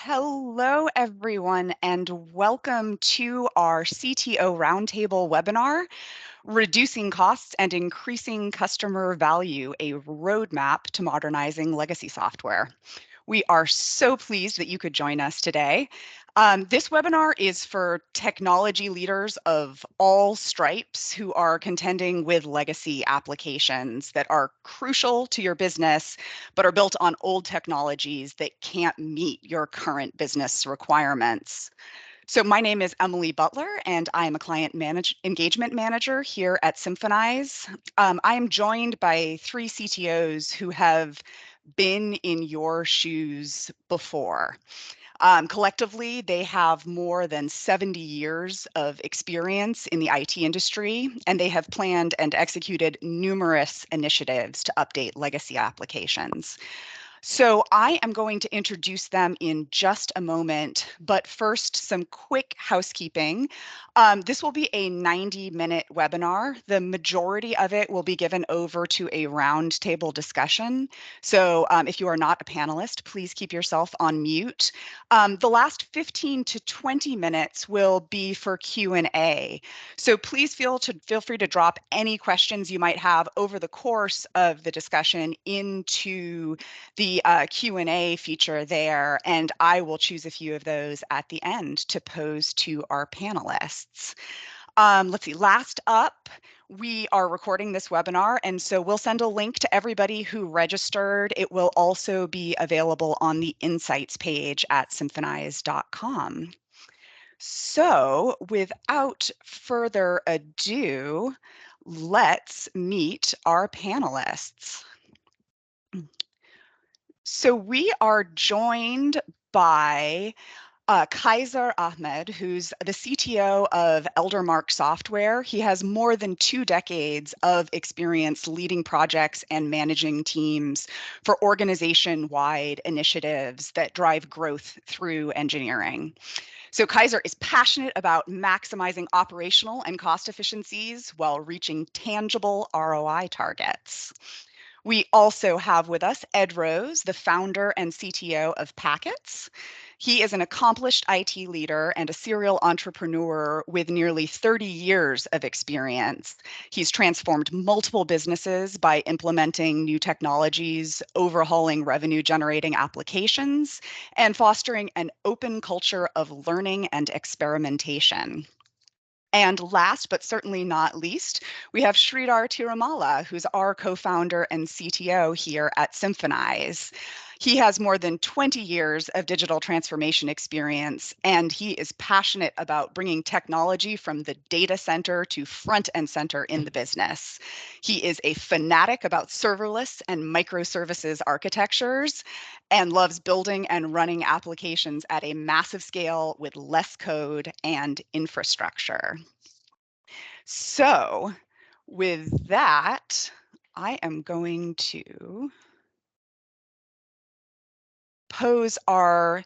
Hello, everyone, and welcome to our CTO Roundtable webinar, Reducing Costs and Increasing Customer Value, a Roadmap to Modernizing Legacy Software. We are so pleased that you could join us today. This webinar is for technology leaders of all stripes who are contending with legacy applications that are crucial to your business, but are built on old technologies that can't meet your current business requirements. So my name is Emily Butler, and I am a client engagement manager here at Symphonize. I am joined by three CTOs who have been in your shoes before. Collectively, they have more than 70 years of experience in the IT industry, and they have planned and executed numerous initiatives to update legacy applications. So I am going to introduce them in just a moment, but first, some quick housekeeping. This will be a 90-minute webinar. The majority of it will be given over to a roundtable discussion. So if you are not a panelist, please keep yourself on mute. The last 15 to 20 minutes will be for Q&A. So please feel free to drop any questions you might have over the course of the discussion into the Q&A feature there, and I will choose a few of those at the end to pose to our panelists. Let's see, last up, we are recording this webinar, and so we'll send a link to everybody who registered. It will also be available on the Insights page at symphonize.com. So without further ado, let's meet our panelists. So we are joined by Kaiser Ahmed, who's the CTO of Eldermark Software. He has more than 2 decades of experience leading projects and managing teams for organization-wide initiatives that drive growth through engineering. So Kaiser is passionate about maximizing operational and cost efficiencies while reaching tangible ROI targets. We also have with us Ed Rose, the founder and CTO of Packets. He is an accomplished IT leader and a serial entrepreneur with nearly 30 years of experience. He's transformed multiple businesses by implementing new technologies, overhauling revenue-generating applications, and fostering an open culture of learning and experimentation. And last, but certainly not least, we have Sridhar Tirumala, who's our co-founder and CTO here at Symphonize. He has more than 20 years of digital transformation experience, and he is passionate about bringing technology from the data center to front and center in the business. He is a fanatic about serverless and microservices architectures and loves building and running applications at a massive scale with less code and infrastructure. So with that, I am going to pose our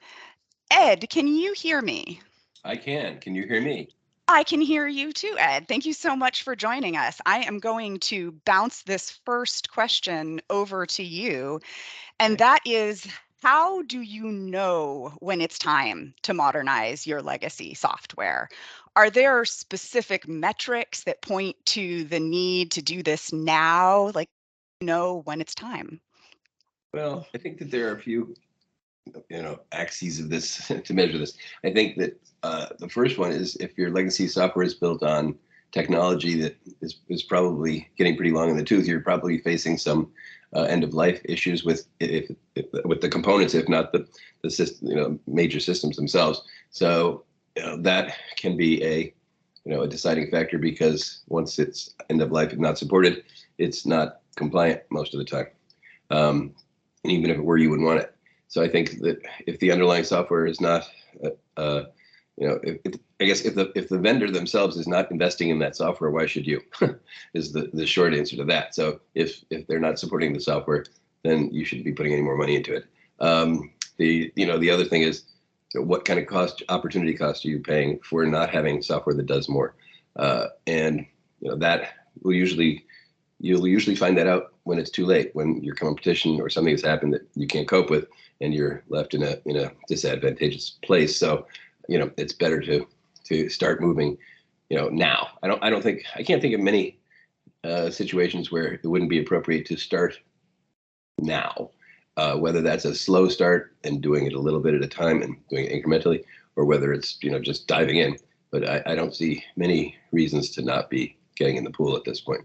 Ed, can you hear me? I can. Can you hear me? I can hear you too, Ed. Thank you so much for joining us. I am going to bounce this first question over to you, and that is, how do you know when it's time to modernize your legacy software? Are there specific metrics that point to the need to do this now? Like, when it's time? Well, I think that there are a few, axes of this to measure this. I think that the first one is if your legacy software is built on technology that is probably getting pretty long in the tooth, you're probably facing some end of life issues with with the components, if not the system, major systems themselves. So that can be a deciding factor, because once it's end of life and not supported, it's not compliant most of the time. And even if it were, you wouldn't want it. So I think that if the underlying software is not, I guess if the vendor themselves is not investing in that software, why should you? Is the short answer to that. So if they're not supporting the software, then you shouldn't be putting any more money into it. The other thing is, what kind of opportunity cost are you paying for not having software that does more? And that will you'll usually find that out when it's too late, when your competition or something has happened that you can't cope with, and you're left in a disadvantageous place. So, it's better to start moving, now. I can't think of many situations where it wouldn't be appropriate to start now, whether that's a slow start and doing it a little bit at a time and doing it incrementally, or whether it's just diving in. But I don't see many reasons to not be getting in the pool at this point.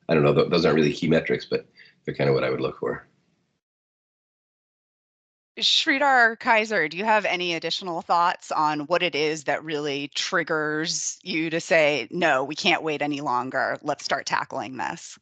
I don't know, those aren't really key metrics, but they're kind of what I would look for. Sridhar Kaiser, do you have any additional thoughts on what it is that really triggers you to say, no, we can't wait any longer, let's start tackling this?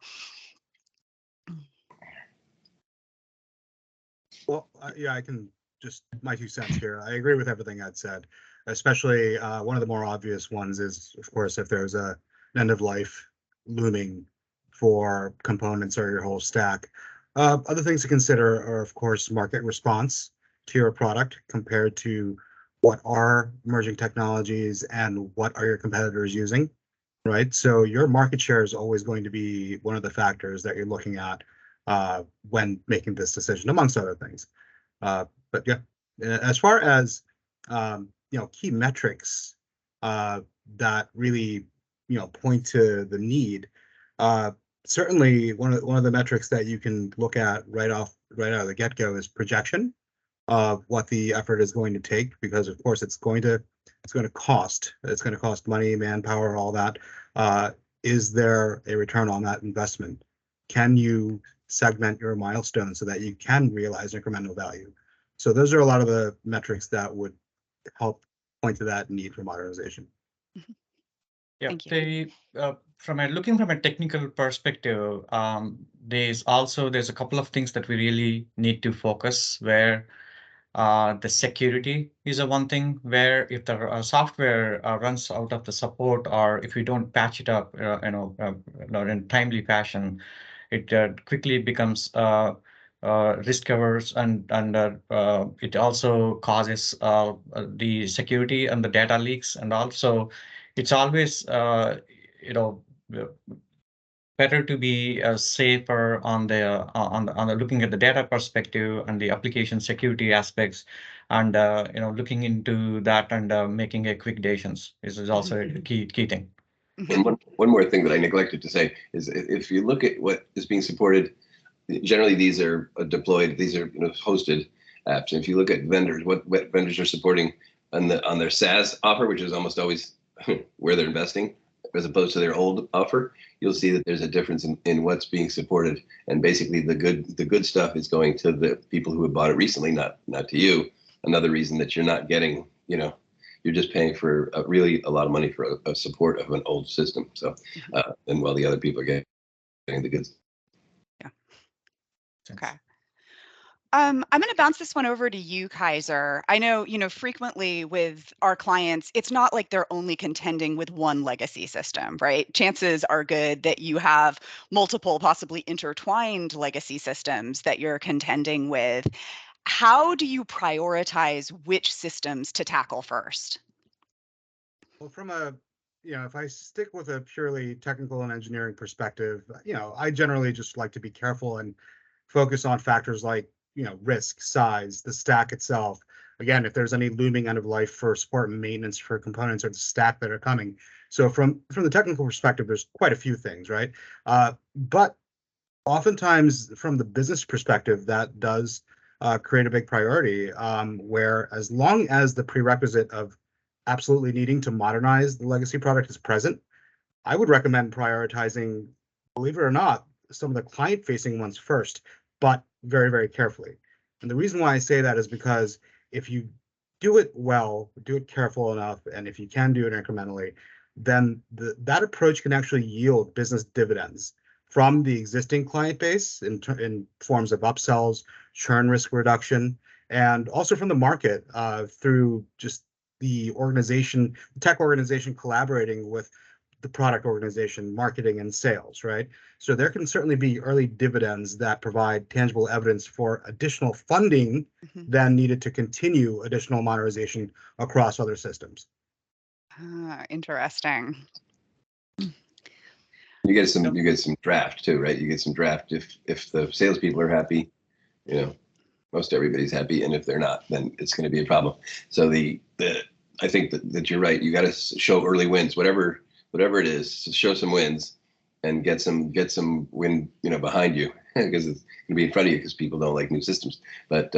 Well, yeah, I can just my 2 cents here. I agree with everything I'd said, especially one of the more obvious ones is, of course, if there's an end of life looming for components or your whole stack. Other things to consider are, of course, market response to your product compared to what are emerging technologies and what are your competitors using, right? So your market share is always going to be one of the factors that you're looking at when making this decision, amongst other things. But yeah, as far as key metrics that really point to the need, certainly one of the metrics that you can look at right out of the get-go is projection of what the effort is going to take, because of course it's going to cost. It's going to cost money, manpower, all that. Is there a return on that investment? Can you segment your milestones so that you can realize incremental value? So those are a lot of the metrics that would help point to that need for modernization. Yeah, Thank you. looking from a technical perspective, there's a couple of things that we really need to focus where the security is a one thing where if the software runs out of the support or if we don't patch it up, in a timely fashion, it quickly becomes risk averse and it also causes the security and the data leaks, and also it's always you know better to be safer on the looking at the data perspective and the application security aspects, and looking into that and making a quick decisions is also a key thing. And one more thing that I neglected to say is if you look at what is being supported, generally these are deployed, these are hosted apps. And if you look at vendors, what vendors are supporting on their SaaS offer, which is almost always where they're investing, as opposed to their old offer, you'll see that there's a difference in what's being supported. And basically the good stuff is going to the people who have bought it recently, not to you. Another reason that you're not getting, you're just paying for really a lot of money for a support of an old system. So, and while the other people are getting the goods. Yeah. Okay. I'm going to bounce this one over to you, Kaiser. I know, frequently with our clients, it's not like they're only contending with one legacy system, right? Chances are good that you have multiple, possibly intertwined legacy systems that you're contending with. How do you prioritize which systems to tackle first? Well, if I stick with a purely technical and engineering perspective, I generally just like to be careful and focus on factors like, risk, size, the stack itself. Again, if there's any looming end of life for support and maintenance for components or the stack that are coming. So from the technical perspective, there's quite a few things, right? But oftentimes from the business perspective, that does create a big priority, where as long as the prerequisite of absolutely needing to modernize the legacy product is present, I would recommend prioritizing, believe it or not, some of the client-facing ones first, but very, very carefully. And the reason why I say that is because if you do it well, do it careful enough, and if you can do it incrementally, then that approach can actually yield business dividends from the existing client base in forms of upsells, churn risk reduction, and also from the market through just the tech organization collaborating with the product organization, marketing and sales, right? So there can certainly be early dividends that provide tangible evidence for additional funding than needed to continue additional modernization across other systems. Interesting. You get some draft too, right? You get some draft if the salespeople are happy, most everybody's happy, and if they're not, then it's going to be a problem. So I think that you're right. You got to show early wins, whatever it is, show some wins, and get some win behind you because it's going to be in front of you because people don't like new systems. But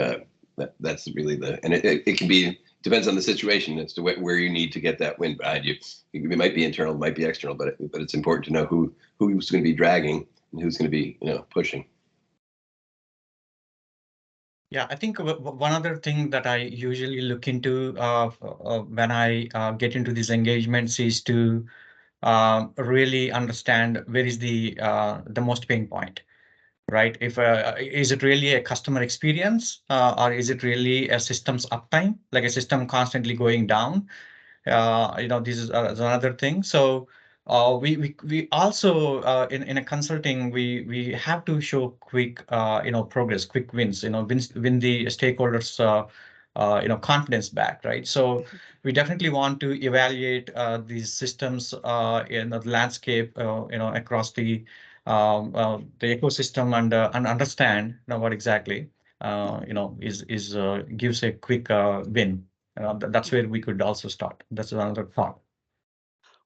that's really and it can be depends on the situation as to where you need to get that win behind you. It might be internal, it might be external, but it's important to know who's going to be dragging and who's going to be pushing. Yeah, I think one other thing that I usually look into when I get into these engagements is to really understand where is the most pain point, right? If is it really a customer experience or is it really a system's uptime, like a system constantly going down? This is another thing. So we also in a consulting we have to show quick progress, quick wins, win the stakeholders confidence back, right? So we definitely want to evaluate these systems in the landscape across the ecosystem and understand what exactly is gives a quick win. That's where we could also start. That's another thought.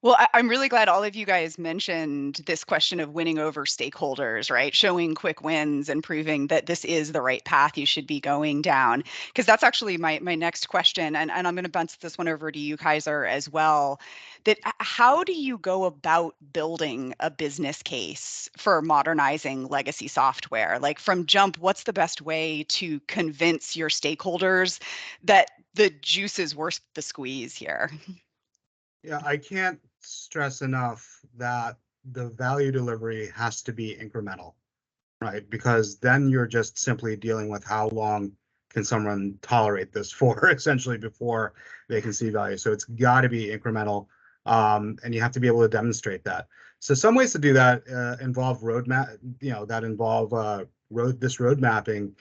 Well, I'm really glad all of you guys mentioned this question of winning over stakeholders, right? Showing quick wins and proving that this is the right path you should be going down. Because that's actually my next question. And I'm going to bounce this one over to you, Kaiser, as well. That how do you go about building a business case for modernizing legacy software? Like from jump, what's the best way to convince your stakeholders that the juice is worth the squeeze here? Yeah, I can't stress enough that the value delivery has to be incremental, right? Because then you're just simply dealing with how long can someone tolerate this for, essentially, before they can see value. So it's got to be incremental, and you have to be able to demonstrate that. So some ways to do that involve roadmap, that involve road mapping.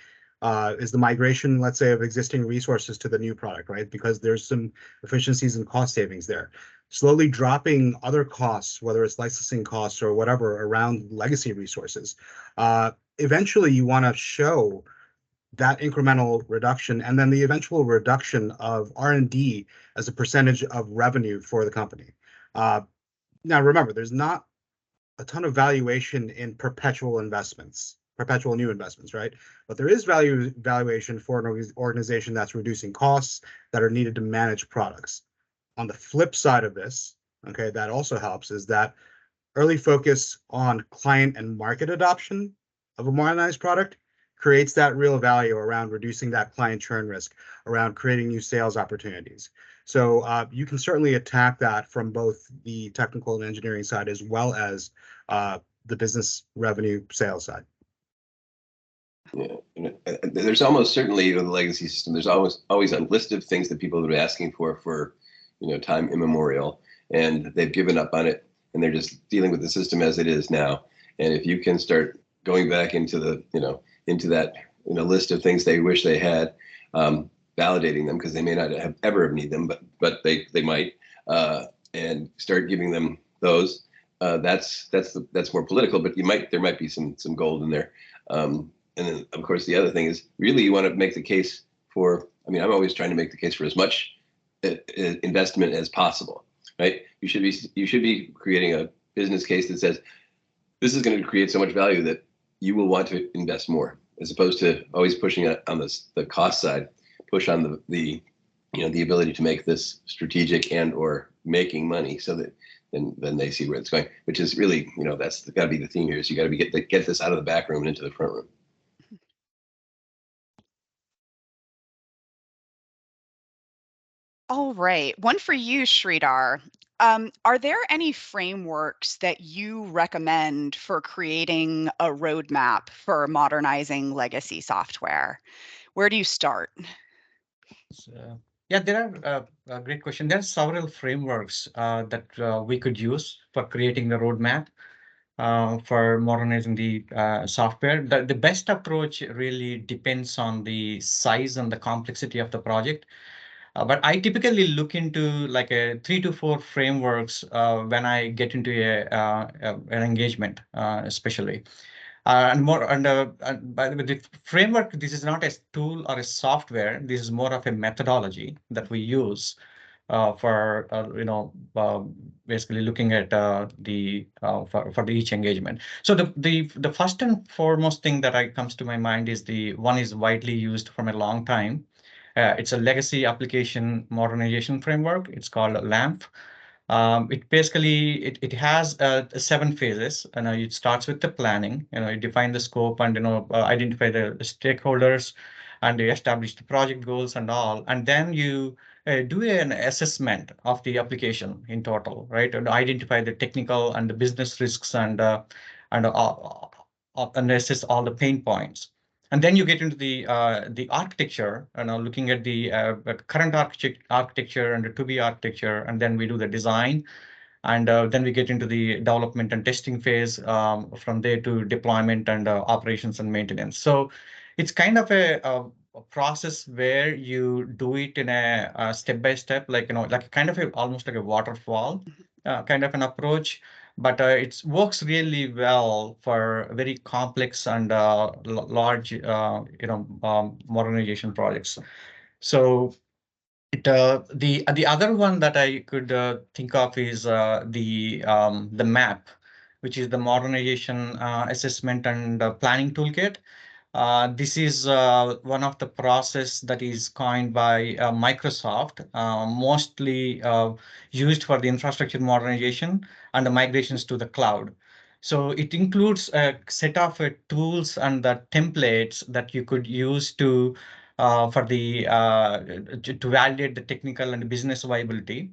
Is the migration, let's say, of existing resources to the new product, right? Because there's some efficiencies and cost savings there. Slowly dropping other costs, whether it's licensing costs or whatever, around legacy resources. Eventually, you want to show that incremental reduction and then the eventual reduction of R&D as a percentage of revenue for the company. Now, remember, there's not a ton of valuation in perpetual new investments, right? But there is valuation for an organization that's reducing costs that are needed to manage products. On the flip side of this, okay, that also helps is that early focus on client and market adoption of a modernized product creates that real value around reducing that client churn risk, around creating new sales opportunities. So you can certainly attack that from both the technical and engineering side as well as the business revenue sales side. Yeah, there's almost certainly with the legacy system. There's always a list of things that people have been asking for time immemorial, and they've given up on it, and they're just dealing with the system as it is now. And if you can start going back into into that list of things they wish they had, validating them because they may not have ever need them, but they might, and start giving them those. That's more political, but there might be some gold in there. And then, of course, the other thing is really you want to make the case for. I mean, I'm always trying to make the case for as much investment as possible, right? You should be creating a business case that says this is going to create so much value that you will want to invest more, as opposed to always pushing it on the cost side. Push on the ability to make this strategic and or making money, so that then they see where it's going. Which is really that's got to be the theme here. Is you got to get this out of the back room and into the front room. All right. One for you, Sridhar. Are there any frameworks that you recommend for creating a roadmap for modernizing legacy software? Where do you start? So, yeah, there are a great question. There are several frameworks that we could use for creating the roadmap for modernizing the software. The best approach really depends on the size and the complexity of the project. But I typically look into like a 3 to 4 frameworks when I get into an engagement, especially. And more and by the way, the framework, this is not a tool or a software. This is more of a methodology that we use for basically looking at the for the each engagement. So the first and foremost thing that I comes to my mind is the one is widely used from a long time. It's a legacy application modernization framework. It's called LAMP. It has 7 phases. It starts with the planning. You define the scope and identify the stakeholders, and you establish the project goals and all, and then you do an assessment of the application in total, right? And identify the technical and the business risks and assess all the pain points. And then you get into the architecture, looking at the current architecture and the to-be architecture, and then we do the design, and then we get into the development and testing phase, from there to deployment and operations and maintenance. So it's kind of a process where you do it in a step by step, like like kind of almost like a waterfall kind of an approach. But it works really well for very complex and large, modernization projects. So the other one that I could think of is the MAP, which is the Modernization Assessment and Planning Toolkit. This is one of the process that is coined by Microsoft, mostly used for the infrastructure modernization and the migrations to the cloud. So it includes a set of tools and the templates that you could use to validate the technical and business viability,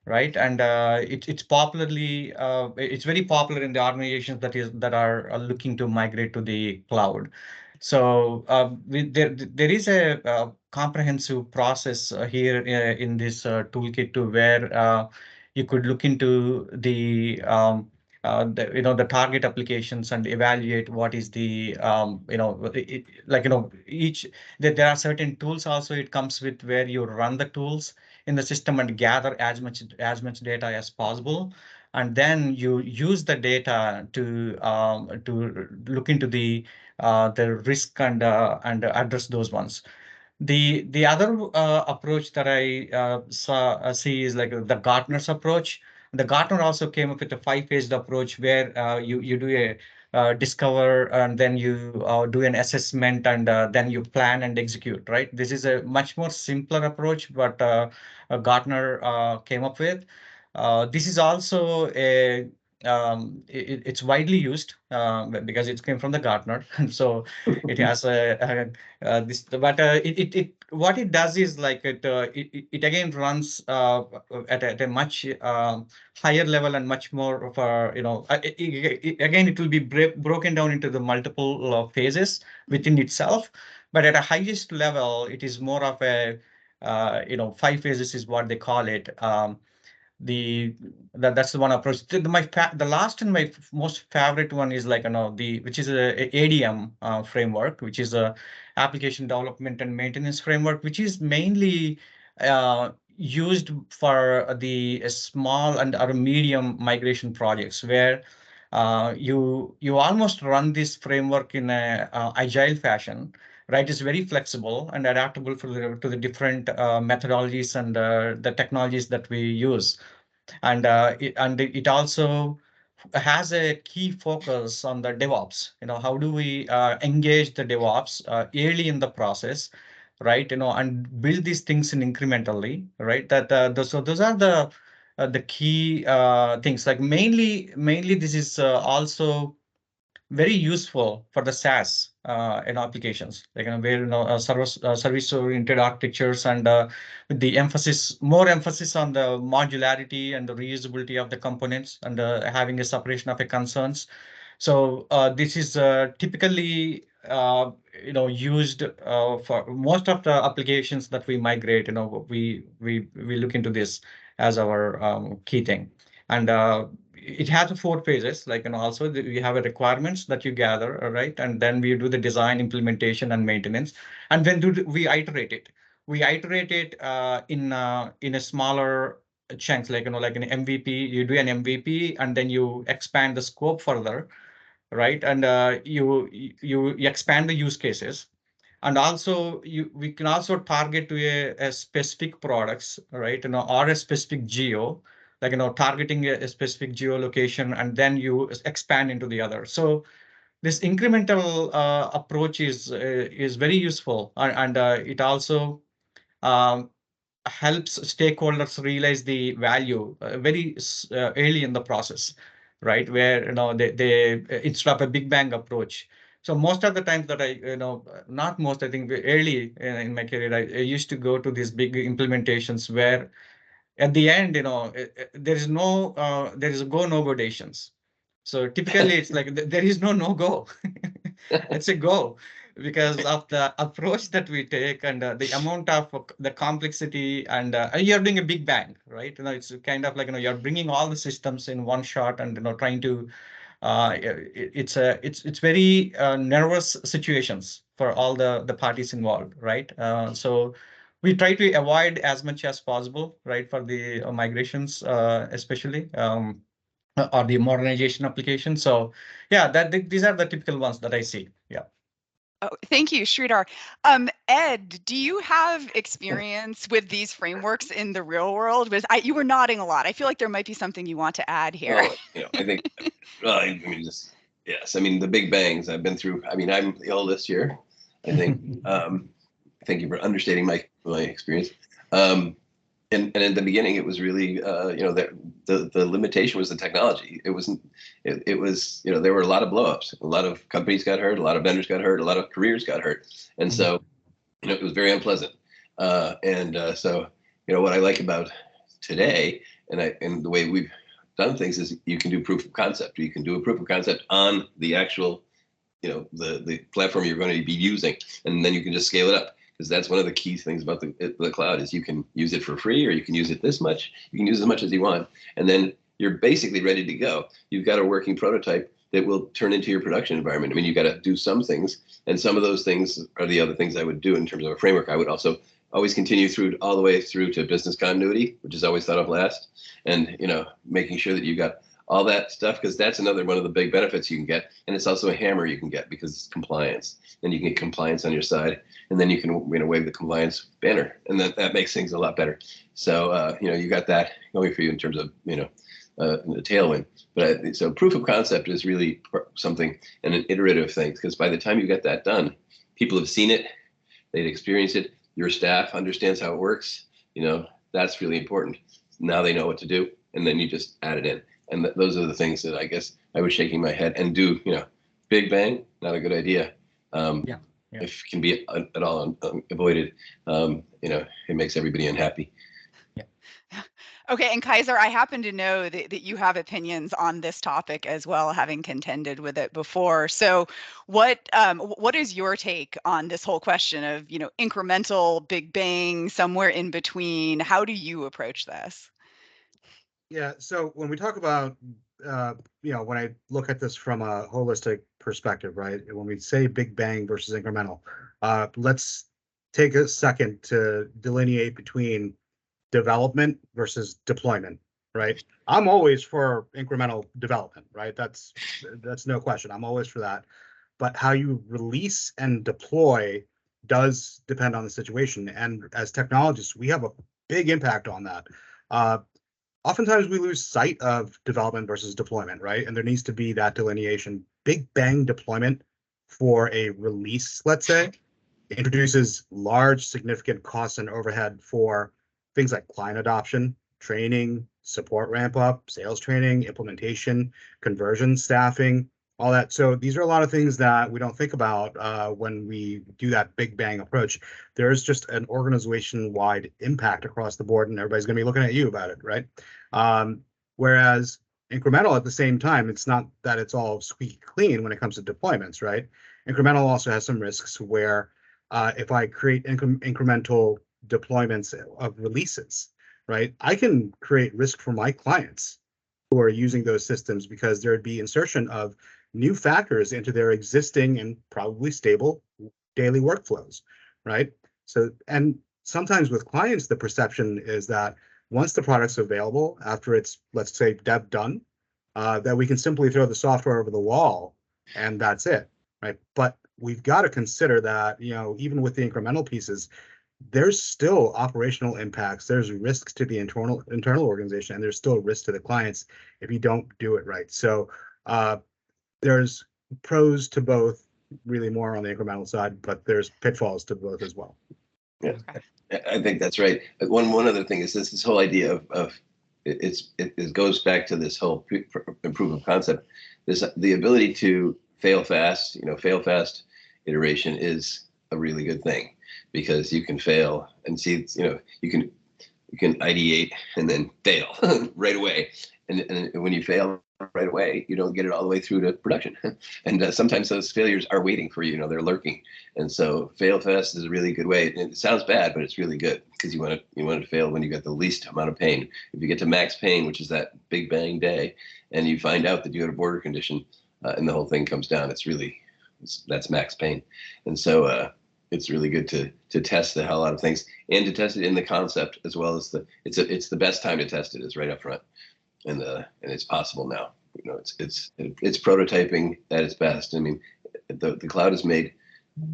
right? And it's very popular in the organizations that are looking to migrate to the cloud. So there is a comprehensive process here in this toolkit to where you could look into the target applications and evaluate what is the each there are certain tools also it comes with where you run the tools in the system and gather as much data as possible, and then you use the data to look into the risk and address those ones. The other approach that I see is like the Gartner's approach. The Gartner also came up with a 5 phased approach where you do a discover, and then you do an assessment, and then you plan and execute, right? This is a much more simpler approach, but Gartner came up with. This is also it's widely used because it came from the Gartner, so it has this. But what it does is like it again runs at a much higher level and much more of a again it will be broken down into the multiple phases within itself, but at a highest level it is more of a 5 phases is what they call it. The that's the one approach. The last and my most favorite one is like the which is a ADM framework, which is a application development and maintenance framework, which is mainly used for the small and or medium migration projects where you almost run this framework in a agile fashion, right? It's very flexible and adaptable to the different methodologies and the technologies that we use. And it also has a key focus on the DevOps. How do we engage the DevOps early in the process, right? And build these things in incrementally, right? So those are the key things. Like mainly this is also very useful for the SaaS applications, like where service-oriented architectures and with the more emphasis on the modularity and the reusability of the components and having a separation of the concerns. So this is typically used for most of the applications that we migrate. We look into this as our key thing, and it has 4 phases. Like also we have a requirements that you gather, right, and then we do the design, implementation, and maintenance, and then we iterate it. we iterate it in a smaller chunks, like like an MVP. You do an MVP, and then you expand the scope further, right? And you expand the use cases, and also we can also target to a specific products, right? Or a specific geo, like targeting a specific geolocation, and then you expand into the other. So this incremental approach is very useful, and it also um, helps stakeholders realize the value very early in the process, right? Where they instead of a big bang approach. So most of the times that not most, I think early in my career, I used to go to these big implementations where at the end, there is a go no go decisions. So typically, it's like there is no go. It's a go because of the approach that we take and the amount of the complexity, and you're doing a big bang, right? It's kind of like you're bringing all the systems in one shot, and trying to it's very nervous situations for all the parties involved, right? So we try to avoid as much as possible, right, for the migrations, especially or the modernization application. So yeah, these are the typical ones that I see. Yeah. Oh, thank you, Sridhar. Ed, do you have experience with these frameworks in the real world? You were nodding a lot. I feel like there might be something you want to add here. Well, I think, well, I mean, just yes. I mean, the big bangs I've been through. I mean, I'm the oldest here. I think. Thank you for understating my experience. And in the beginning, it was really, the limitation was the technology. It wasn't. It was, there were a lot of blowups. A lot of companies got hurt. A lot of vendors got hurt. A lot of careers got hurt. And so, it was very unpleasant. So, what I like about today, and the way we've done things, is you can do proof of concept. You can do a proof of concept on the actual, the platform you're going to be using, and then you can just scale it up. Because that's one of the key things about the cloud is you can use it for free, or you can use it this much. You can use as much as you want, and then you're basically ready to go. You've got a working prototype that will turn into your production environment. I mean, you've got to do some things, and some of those things are the other things I would do in terms of a framework. I would also always continue through all the way through to business continuity, which is always thought of last, and making sure that you got all that stuff, because that's another one of the big benefits you can get, and it's also a hammer you can get because it's compliance. Then you can get compliance on your side, and then you can wave the compliance banner, and that makes things a lot better. So you got that going for you in terms of the tailwind. But so proof of concept is really something, and an iterative thing, because by the time you get that done, people have seen it, they've experienced it, your staff understands how it works. That's really important. Now they know what to do, and then you just add it in. And those are the things that I guess I was shaking my head and do. Big bang, not a good idea. Yeah. If it can be at all avoided, it makes everybody unhappy. Okay, and Kaiser, I happen to know that you have opinions on this topic as well, having contended with it before. So what is your take on this whole question of, incremental, big bang, somewhere in between? How do you approach this? Yeah, so when we talk about, when I look at this from a holistic perspective, right? When we say big bang versus incremental, let's take a second to delineate between development versus deployment, right? I'm always for incremental development, right? That's no question. I'm always for that. But how you release and deploy does depend on the situation. And as technologists, we have a big impact on that. Oftentimes we lose sight of development versus deployment, right? And there needs to be that delineation. Big bang deployment for a release, let's say, introduces large, significant costs and overhead for things like client adoption, training, support ramp up, sales training, implementation, conversion, staffing, all that. So these are a lot of things that we don't think about when we do that big bang approach. There's just an organization-wide impact across the board, and everybody's going to be looking at you about it, right? Whereas incremental, at the same time, it's not that it's all squeaky clean when it comes to deployments, right? Incremental also has some risks where if I create incremental deployments of releases, right, I can create risk for my clients who are using those systems, because there'd be insertion of new factors into their existing and probably stable daily workflows, right? So, and sometimes with clients, the perception is that once the product's available, after it's, let's say, dev done, that we can simply throw the software over the wall and that's it, right? But we've got to consider that, even with the incremental pieces, there's still operational impacts. There's risks to the internal organization, and there's still risk to the clients if you don't do it right. So there's pros to both, really more on the incremental side, but there's pitfalls to both as well. Yeah, I think that's right. One other thing is this whole idea of it goes back to this whole proof of concept. The ability to fail fast, fail fast iteration is a really good thing, because you can fail and see, you can ideate and then fail right away. And when you fail right away, you don't get it all the way through to production. And sometimes those failures are waiting for you, they're lurking. And so fail fast is a really good way. And it sounds bad, but it's really good, because you want to fail when you get the least amount of pain. If you get to max pain, which is that big bang day, and you find out that you had a border condition and the whole thing comes down, that's max pain. And so it's really good to test the hell out of things, and to test it in the concept as well as it's the best time to test it is right up front. And it's possible now. It's prototyping at its best. I mean, the cloud is made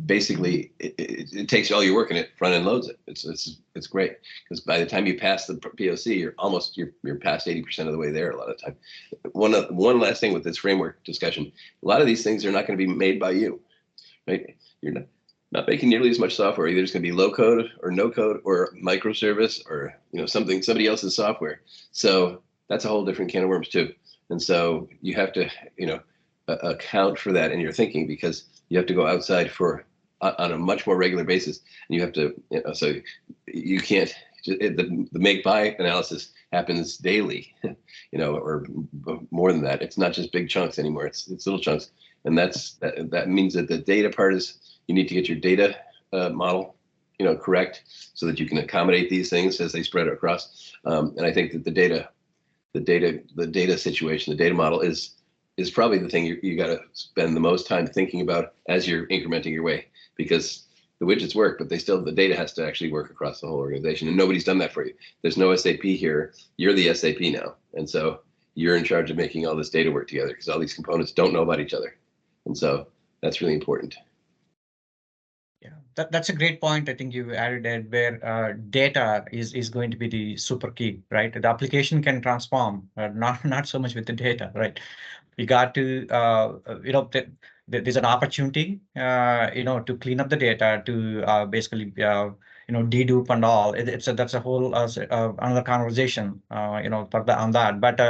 basically. It takes all your work in it, front end loads it. It's great, because by the time you pass the POC, you're past 80% of the way there a lot of the time. One last thing with this framework discussion: a lot of these things are not going to be made by you, right? You're not making nearly as much software. Either it's going to be low code or no code or microservice or somebody else's software. So that's a whole different can of worms too. And so you have to, account for that in your thinking, because you have to go outside on a much more regular basis. And you have to, so you can't, the make buy analysis happens daily, or more than that. It's not just big chunks anymore. It's little chunks. And that means that the data part is, you need to get your data model, correct, so that you can accommodate these things as they spread across. And I think that the data situation, the data model is probably the thing you got to spend the most time thinking about as you're incrementing your way, because the widgets work, but the data has to actually work across the whole organization, and nobody's done that for you. There's no SAP here. You're the SAP now, and so you're in charge of making all this data work together, because all these components don't know about each other, and so that's really important. Yeah, that's a great point. I think you added it, where data is going to be the super key, right? The application can transform, not so much with the data, right? We got to, there's an opportunity, to clean up the data, to basically, dedupe and all. That's a whole another conversation, on that. But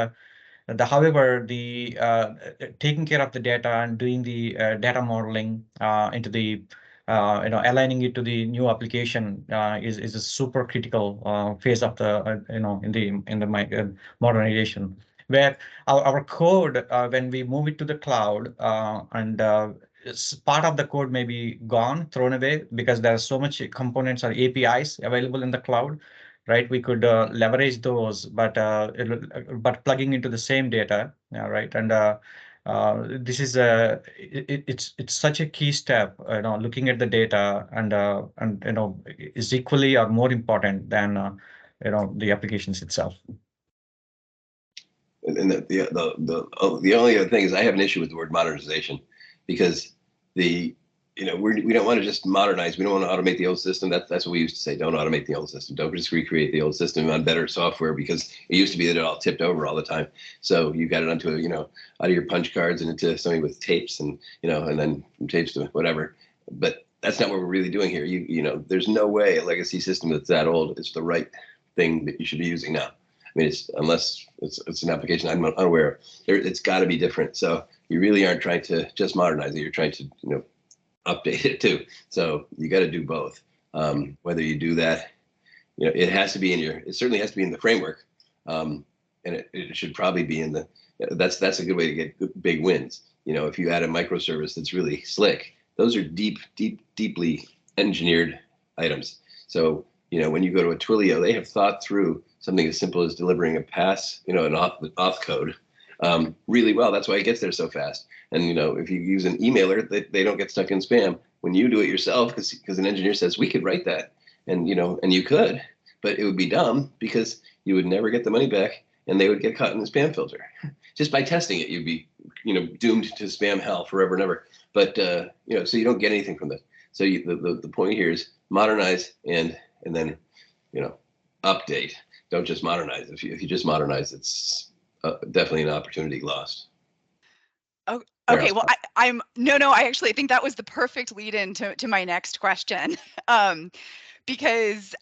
however, the taking care of the data and doing the data modeling into the aligning it to the new application is a super critical phase of the in the modernization, where our code, when we move it to the cloud, and part of the code may be gone, thrown away, because there are so much components or APIs available in the cloud, right? We could leverage those, but plugging into the same data, right? And this is it's such a key step, looking at the data, and is equally or more important than the applications itself. And the only other thing is, I have an issue with the word modernization, because we don't want to just modernize. We don't want to automate the old system. That's what we used to say. Don't automate the old system. Don't just recreate the old system on better software, because it used to be that it all tipped over all the time. So you got it onto out of your punch cards and into something with tapes, and and then from tapes to whatever. But that's not what we're really doing here. There's no way a legacy system that's that old is the right thing that you should be using now. I mean, unless it's an application I'm unaware of. It's got to be different. So you really aren't trying to just modernize it. You're trying to update it too. So you got to do both. Whether you do that, it has to be it certainly has to be in the framework, and it should probably be in the. That's a good way to get big wins. If you add a microservice that's really slick, those are deeply engineered items. So when you go to a Twilio, they have thought through something as simple as delivering a pass, an auth code, really well. That's why it gets there so fast. And if you use an emailer, they don't get stuck in spam. When you do it yourself, because an engineer says, we could write that, and and you could, but it would be dumb because you would never get the money back, and they would get caught in the spam filter. Just by testing it, you'd be doomed to spam hell forever and ever. But so you don't get anything from that. So the point here is modernize and then update. Don't just modernize. If you just modernize, it's definitely an opportunity lost. Oh, okay. Well, I'm no. I actually think that was the perfect lead in to my next question. Because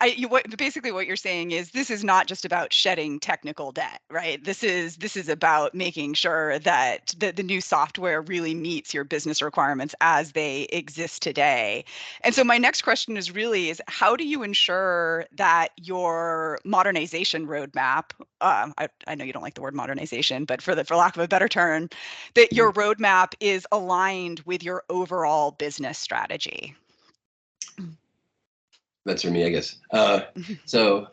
basically what you're saying is this is not just about shedding technical debt, right? This is about making sure that the new software really meets your business requirements as they exist today. And so my next question is how do you ensure that your modernization roadmap, I know you don't like the word modernization, but for lack of a better term, that your roadmap is aligned with your overall business strategy? That's for me, I guess. So,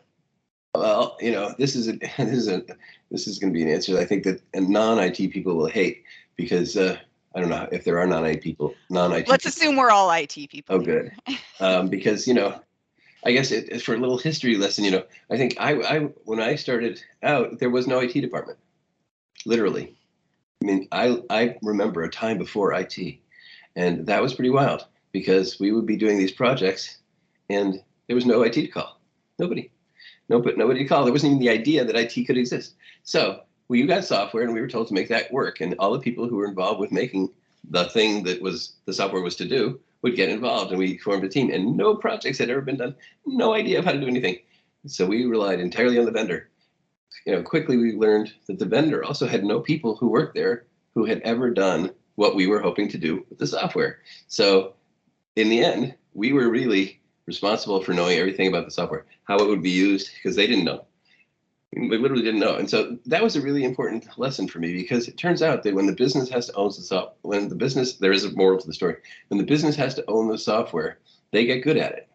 well, this is going to be an answer that I think that non-IT people will hate because I don't know if there are non-IT people. Let's assume we're all IT people. Oh, good. Because I guess for a little history lesson, I think I when I started out, there was no IT department. Literally, I mean, I remember a time before IT, and that was pretty wild because we would be doing these projects, and there was no IT to call. Nobody to call. There wasn't even the idea that IT could exist. So we got software, and we were told to make that work, and all the people who were involved with making the thing that the software was to do would get involved, and we formed a team, and no projects had ever been done, no idea of how to do anything. So we relied entirely on the vendor. Quickly we learned that the vendor also had no people who worked there who had ever done what we were hoping to do with the software. So in the end, we were really responsible for knowing everything about the software, how it would be used, because they didn't know. We literally didn't know. And so that was a really important lesson for me, because it turns out that when the business has to own the software, there is a moral to the story. When the business has to own the software, they get good at it.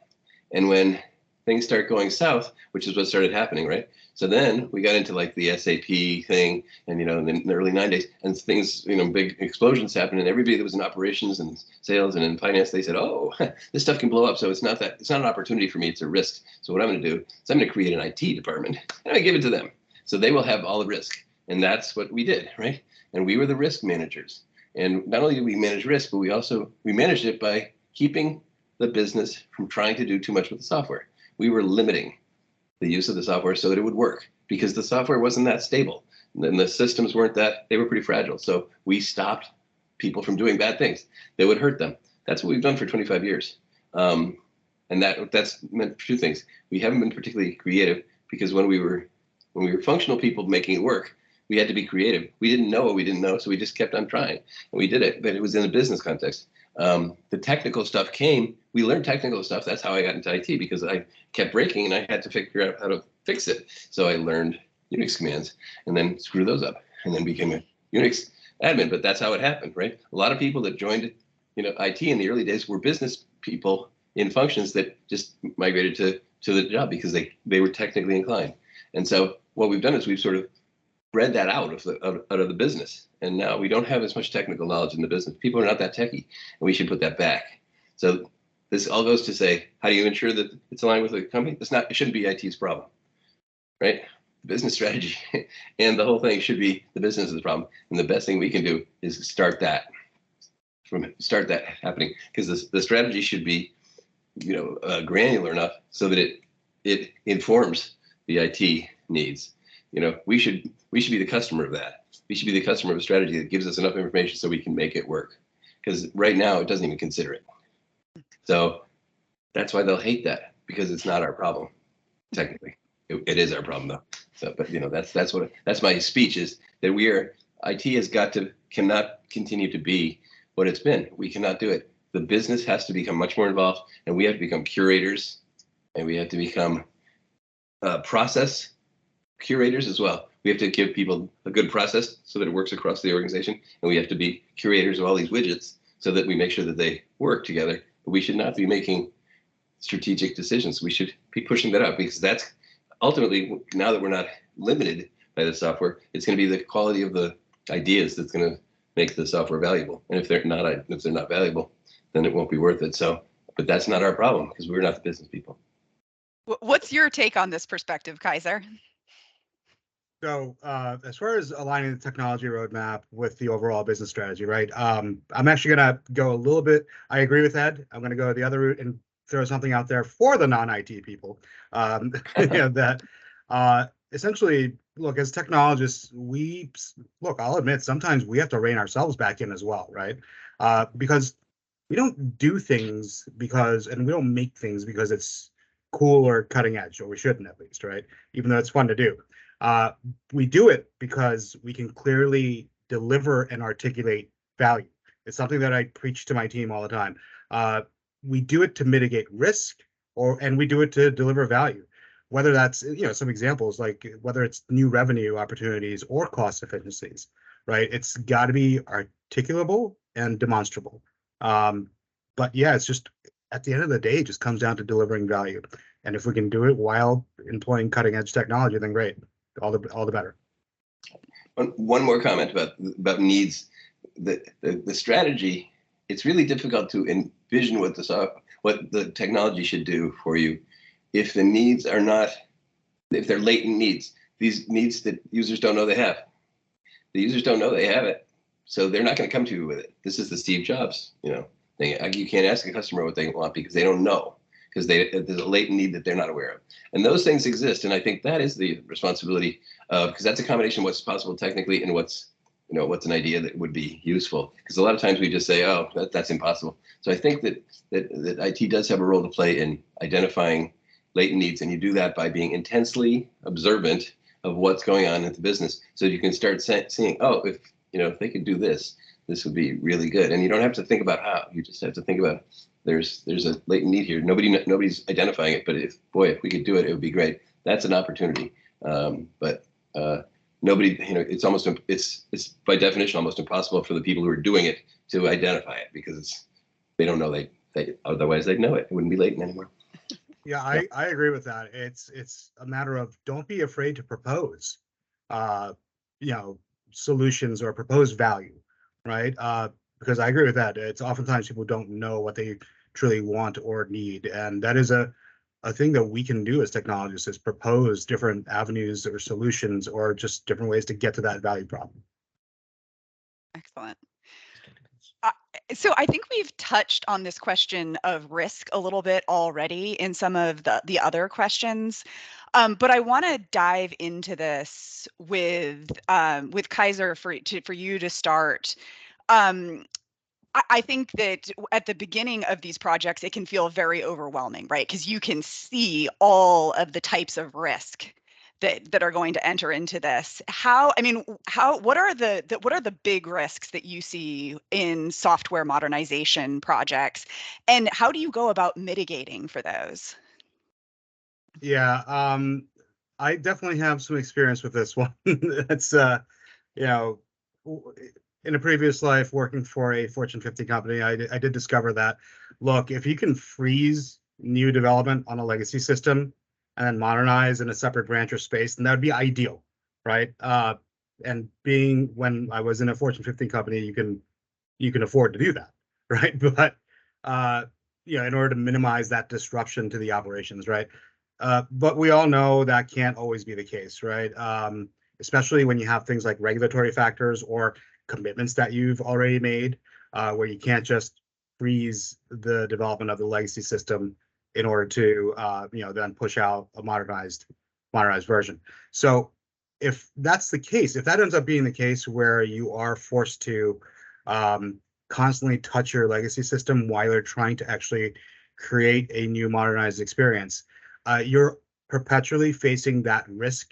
And when things start going south, which is what started happening, right? So then we got into like the SAP thing, and in the early 90s, and things, big explosions happened, and everybody that was in operations and sales and in finance, they said, "Oh, this stuff can blow up, so it's not an opportunity for me, it's a risk. So what I'm going to do is I'm going to create an IT department, and I give it to them, so they will have all the risk." And that's what we did, right? And we were the risk managers. And not only did we manage risk, but we managed it by keeping the business from trying to do too much with the software. We were limiting the use of the software so that it would work, because the software wasn't that stable and the systems they were pretty fragile. So we stopped people from doing bad things that would hurt them. That's what we've done for 25 years. And that's meant two things. We haven't been particularly creative, because when we were functional people making it work, we had to be creative. We didn't know what we didn't know, so we just kept on trying, and we did it, but it was in a business context. The technical stuff came. We learned technical stuff. That's how I got into IT, because I kept breaking and I had to figure out how to fix it. So I learned Unix commands and then screw those up, and then became a Unix admin. But that's how it happened, right? A lot of people that joined, IT in the early days were business people in functions that just migrated to the job because they were technically inclined. And so what we've done is we've sort of bred that out of the business, and now we don't have as much technical knowledge in the business. People are not that techy, and we should put that back. So this all goes to say, how do you ensure that it's aligned with the company? It shouldn't be IT's problem, right? The business strategy and the whole thing should be the business's problem, and the best thing we can do is start that happening, because the strategy should be granular enough so that it informs the IT needs. We should be the customer of that. We should be the customer of a strategy that gives us enough information so we can make it work. Because right now it doesn't even consider it. So that's why they'll hate that, because it's not our problem. Technically, it is our problem though. So, but that's my speech, is that IT cannot continue to be what it's been. We cannot do it. The business has to become much more involved, and we have to become curators, and we have to become process curators as well. We have to give people a good process so that it works across the organization, and we have to be curators of all these widgets so that we make sure that they work together. But we should not be making strategic decisions. We should be pushing that up, because that's ultimately, now that we're not limited by the software, it's going to be the quality of the ideas that's going to make the software valuable. And if they're not valuable, then it won't be worth it. So, but that's not our problem, because we're not the business people. What's your take on this perspective, Kaiser? So as far as aligning the technology roadmap with the overall business strategy, right? I'm actually going to go a little bit. I agree with Ed. I'm going to go the other route and throw something out there for the non-IT people. That essentially, look, as technologists, I'll admit, sometimes we have to rein ourselves back in as well, right? Because we don't do things and we don't make things because it's cool or cutting edge, or we shouldn't at least, right? Even though it's fun to do. Uh, we do it because we can clearly deliver and articulate value. It's something that I preach to my team all the time. We do it to mitigate risk, and we do it to deliver value. Whether that's some examples like whether it's new revenue opportunities or cost efficiencies, right? It's got to be articulable and demonstrable. But yeah, it's just at the end of the day, it just comes down to delivering value. And if we can do it while employing cutting edge technology, then great. All the better. One more comment about needs. The strategy, it's really difficult to envision what the technology should do for you if the needs are not, if they're latent needs, these needs that users don't know they have. The users don't know they have it, so they're not going to come to you with it. This is the Steve Jobs, thing. You can't ask a customer what they want because they don't know, because there's a latent need that they're not aware of. And those things exist. And I think that is the responsibility of, because that's a combination of what's possible technically and what's an idea that would be useful. Because a lot of times we just say, oh, that's impossible. So I think that IT does have a role to play in identifying latent needs. And you do that by being intensely observant of what's going on in the business. So you can start seeing, oh, if they could do this, this would be really good. And you don't have to think about how, you just have to think about there's a latent need here. Nobody's identifying it, but if we could do it, it would be great. That's an opportunity. But nobody, it's by definition almost impossible for the people who are doing it to identify it, because they don't know they otherwise they'd know it. It wouldn't be latent anymore. Yeah, I agree with that. It's a matter of don't be afraid to propose, solutions or propose value, right? Because I agree with that. It's oftentimes people don't know what they truly want or need, and that is a thing that we can do as technologists, is propose different avenues or solutions or just different ways to get to that value problem. Excellent. So I think we've touched on this question of risk a little bit already in some of the other questions, but I want to dive into this with Kaiser for you to start. Um, I think that at the beginning of these projects, it can feel very overwhelming, right? Because you can see all of the types of risk that are going to enter into this. What are the big risks that you see in software modernization projects, and how do you go about mitigating for those? Yeah, I definitely have some experience with this one. That's in a previous life working for a Fortune 50 company, I did discover that, look, if you can freeze new development on a legacy system and then modernize in a separate branch or space, then that would be ideal, right? And being when I was in a Fortune 50 company, you can afford to do that, right? But in order to minimize that disruption to the operations, right? But we all know that can't always be the case, right? Especially when you have things like regulatory factors or commitments that you've already made, where you can't just freeze the development of the legacy system in order to, then push out a modernized version. So if that's the case, if that ends up being the case where you are forced to constantly touch your legacy system while you're trying to actually create a new modernized experience, you're perpetually facing that risk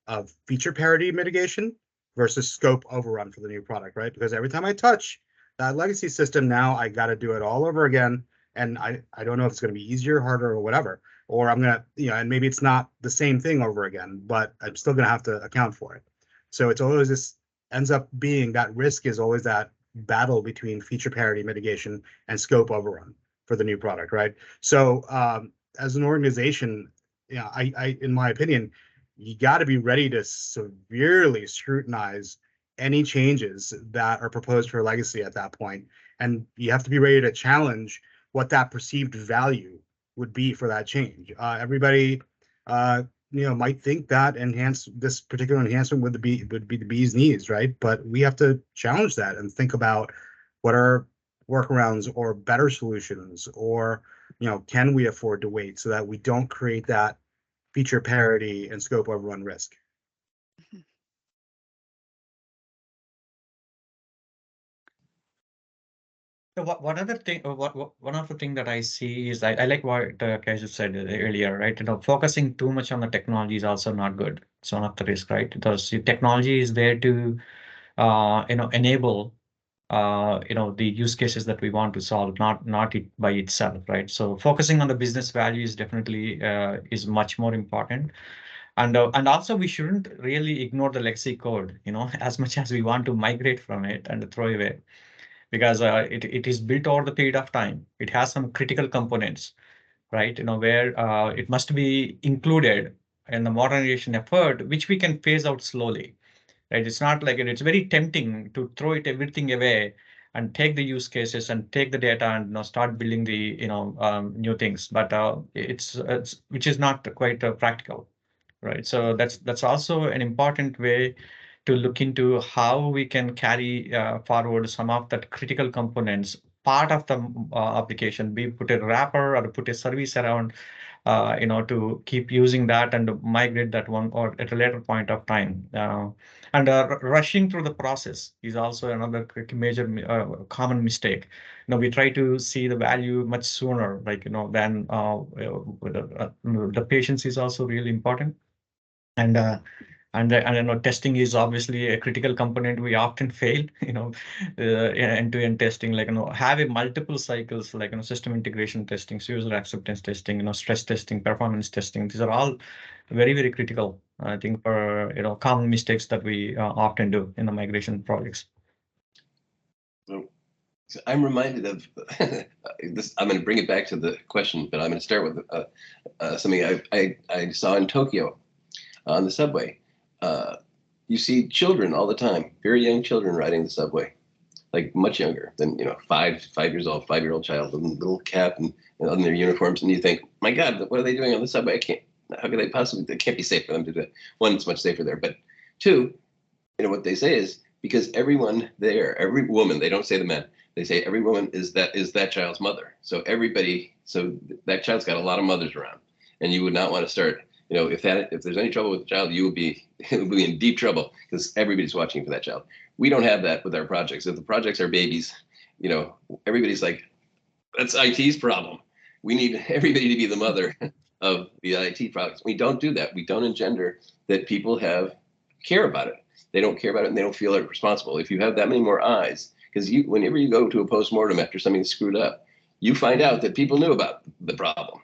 of feature parity mitigation versus scope overrun for the new product, right? Because every time I touch that legacy system, now I got to do it all over again. And I don't know if it's going to be easier, harder, or whatever. Or I'm going to, and maybe it's not the same thing over again, but I'm still going to have to account for it. So it's always ends up being that risk is always that battle between feature parity mitigation and scope overrun for the new product, right? So as an organization, I in my opinion, you got to be ready to severely scrutinize any changes that are proposed for legacy at that point, and you have to be ready to challenge what that perceived value would be for that change. Everybody, might think that this particular enhancement would be the bee's knees, right? But we have to challenge that and think about what are workarounds or better solutions, or can we afford to wait so that we don't create that feature parity and scope overrun risk. So one other thing, one other thing that I see is I like what Kaiser said earlier, right? Focusing too much on the technology is also not good. It's one of the risks, right? Because the technology is there to, enable, the use cases that we want to solve, not it by itself, right? So focusing on the business value is definitely is much more important. And also we shouldn't really ignore the legacy code, as much as we want to migrate from it and throw away, because it is built over the period of time. It has some critical components, right? Where it must be included in the modernization effort, which we can phase out slowly, right? It's not like it's very tempting to throw everything away and take the use cases and take the data and start building the new things, but it's which is not quite practical, right? So that's also an important way to look into how we can carry forward some of that critical components, part of the application. We put a wrapper or put a service around, to keep using that and migrate that one or at a later point of time. And rushing through the process is also another major common mistake. We try to see the value much sooner, like than the patience is also really important. And testing is obviously a critical component. We often fail, end-to-end testing, like have a multiple cycles, like system integration testing, user acceptance testing, stress testing, performance testing. These are all very, very critical, I think, for common mistakes that we often do in the migration projects. So I'm reminded of this. I'm going to bring it back to the question, but I'm going to start with something I saw in Tokyo on the subway. You see children all the time, very young children riding the subway, like much younger than 5 years old, 5-year-old child with a little cap and in their uniforms, and you think, my God, what are they doing on the subway? How could they possibly? It can't be safe for them to do that. One, it's much safer there, but two, what they say is because everyone there, every woman, they don't say the men, they say every woman is that child's mother. So that child's got a lot of mothers around, and you would not want to start. If there's any trouble with the child, you would be in deep trouble because everybody's watching for that child. We don't have that with our projects. If the projects are babies, everybody's like, that's IT's problem. We need everybody to be the mother of the IT products. We don't do that. We don't engender that people care about it. They don't care about it and they don't feel responsible. If you have that many more eyes, because whenever you go to a postmortem after something's screwed up, you find out that people knew about the problem.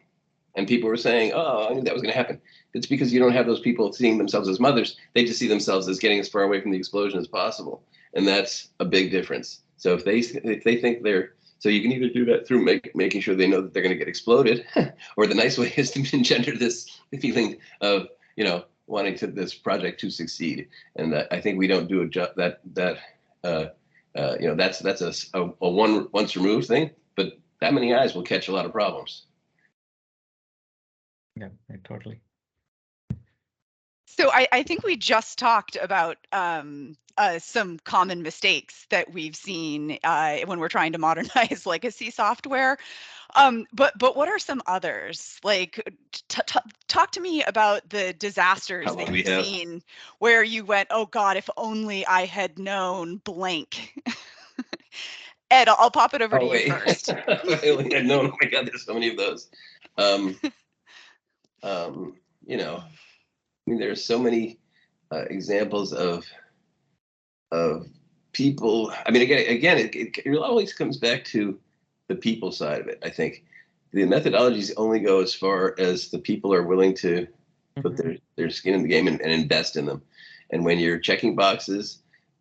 And people were saying, oh, I knew that was going to happen. It's because you don't have those people seeing themselves as mothers. They just see themselves as getting as far away from the explosion as possible. And that's a big difference. So if they think so you can either do that through making sure they know that they're going to get exploded, or the nice way is to engender this feeling of, wanting this project to succeed. And I think we don't do a job that's a once removed thing, but that many eyes will catch a lot of problems. Yeah, totally. So I think we just talked about some common mistakes that we've seen when we're trying to modernize legacy software. But what are some others? Like, talk to me about the disasters that you've seen where you went, oh God, if only I had known blank. Ed, I'll pop it over to you first. I only had known. Oh my God, there's so many of those. There's so many examples of people. I mean, again, it always comes back to the people side of it. I think the methodologies only go as far as the people are willing to put their skin in the game and invest in them. And when you're checking boxes,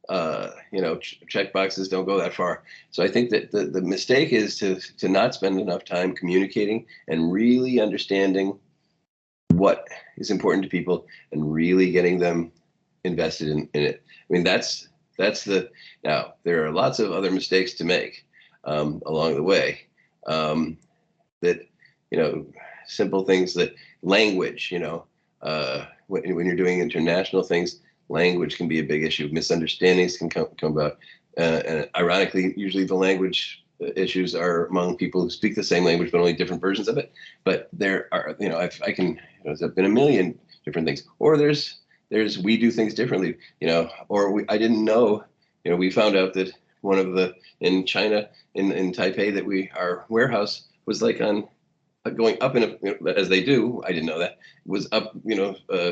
check boxes don't go that far. So I think that the mistake is to not spend enough time communicating and really understanding what is important to people and really getting them invested in it. I mean, that's now there are lots of other mistakes to make along the way that simple things that language, when you're doing international things, language can be a big issue. Misunderstandings can come about. And ironically, usually the language issues are among people who speak the same language, but only different versions of it. But there are, there's been a million different things. Or there's we do things differently, I didn't know, we found out that one of in China, in Taipei, that our warehouse was like on going up as they do. I didn't know that was up,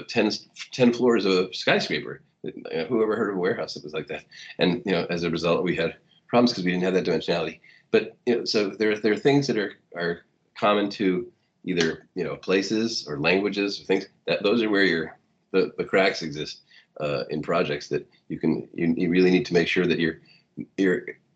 10 floors of a skyscraper. Who ever heard of a warehouse that was like that? And as a result, we had problems because we didn't have that dimensionality. But so there are things that are common to either places or languages or things that those are where the cracks exist in projects, that you really need to make sure that your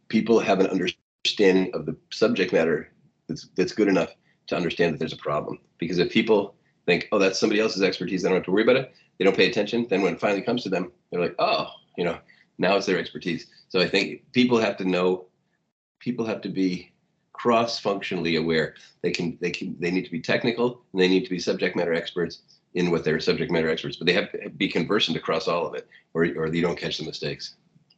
people have an understanding of the subject matter that's good enough to understand that there's a problem. Because if people think, oh, that's somebody else's expertise, I don't have to worry about it, they don't pay attention, then when it finally comes to them, they're like, oh, now it's their expertise. So I think people have to be cross-functionally aware. They need to be technical, and they need to be subject matter experts in what they're subject matter experts, but they have to be conversant across all of it, or you don't catch the mistakes.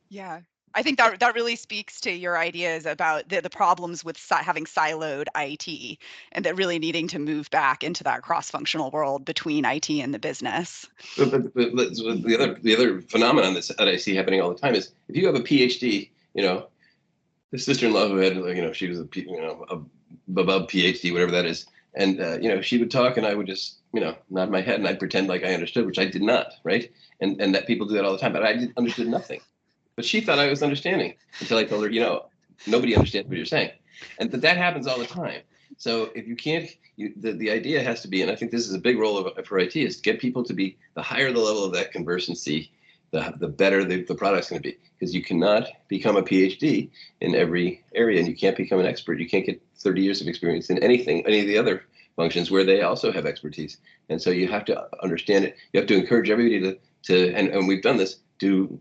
Yeah. I think that really speaks to your ideas about the problems with having siloed IT, and that really needing to move back into that cross-functional world between IT and the business. But the other phenomenon that I see happening all the time is, if you have a PhD, the sister-in-law who had, she was above PhD, whatever that is, and she would talk, and I would just nod my head, and I'd pretend like I understood, which I did not, right? And that people do that all the time, but I understood nothing. But she thought I was understanding until I told her, nobody understands what you're saying. And that happens all the time. So if you can't, the idea has to be, and I think this is a big role for IT, is to get people to be, the higher the level of that conversancy, the better the product's going to be. Because you cannot become a PhD in every area, and you can't become an expert. You can't get 30 years of experience in any of the other functions where they also have expertise. And so you have to understand it. You have to encourage everybody and we've done this, do,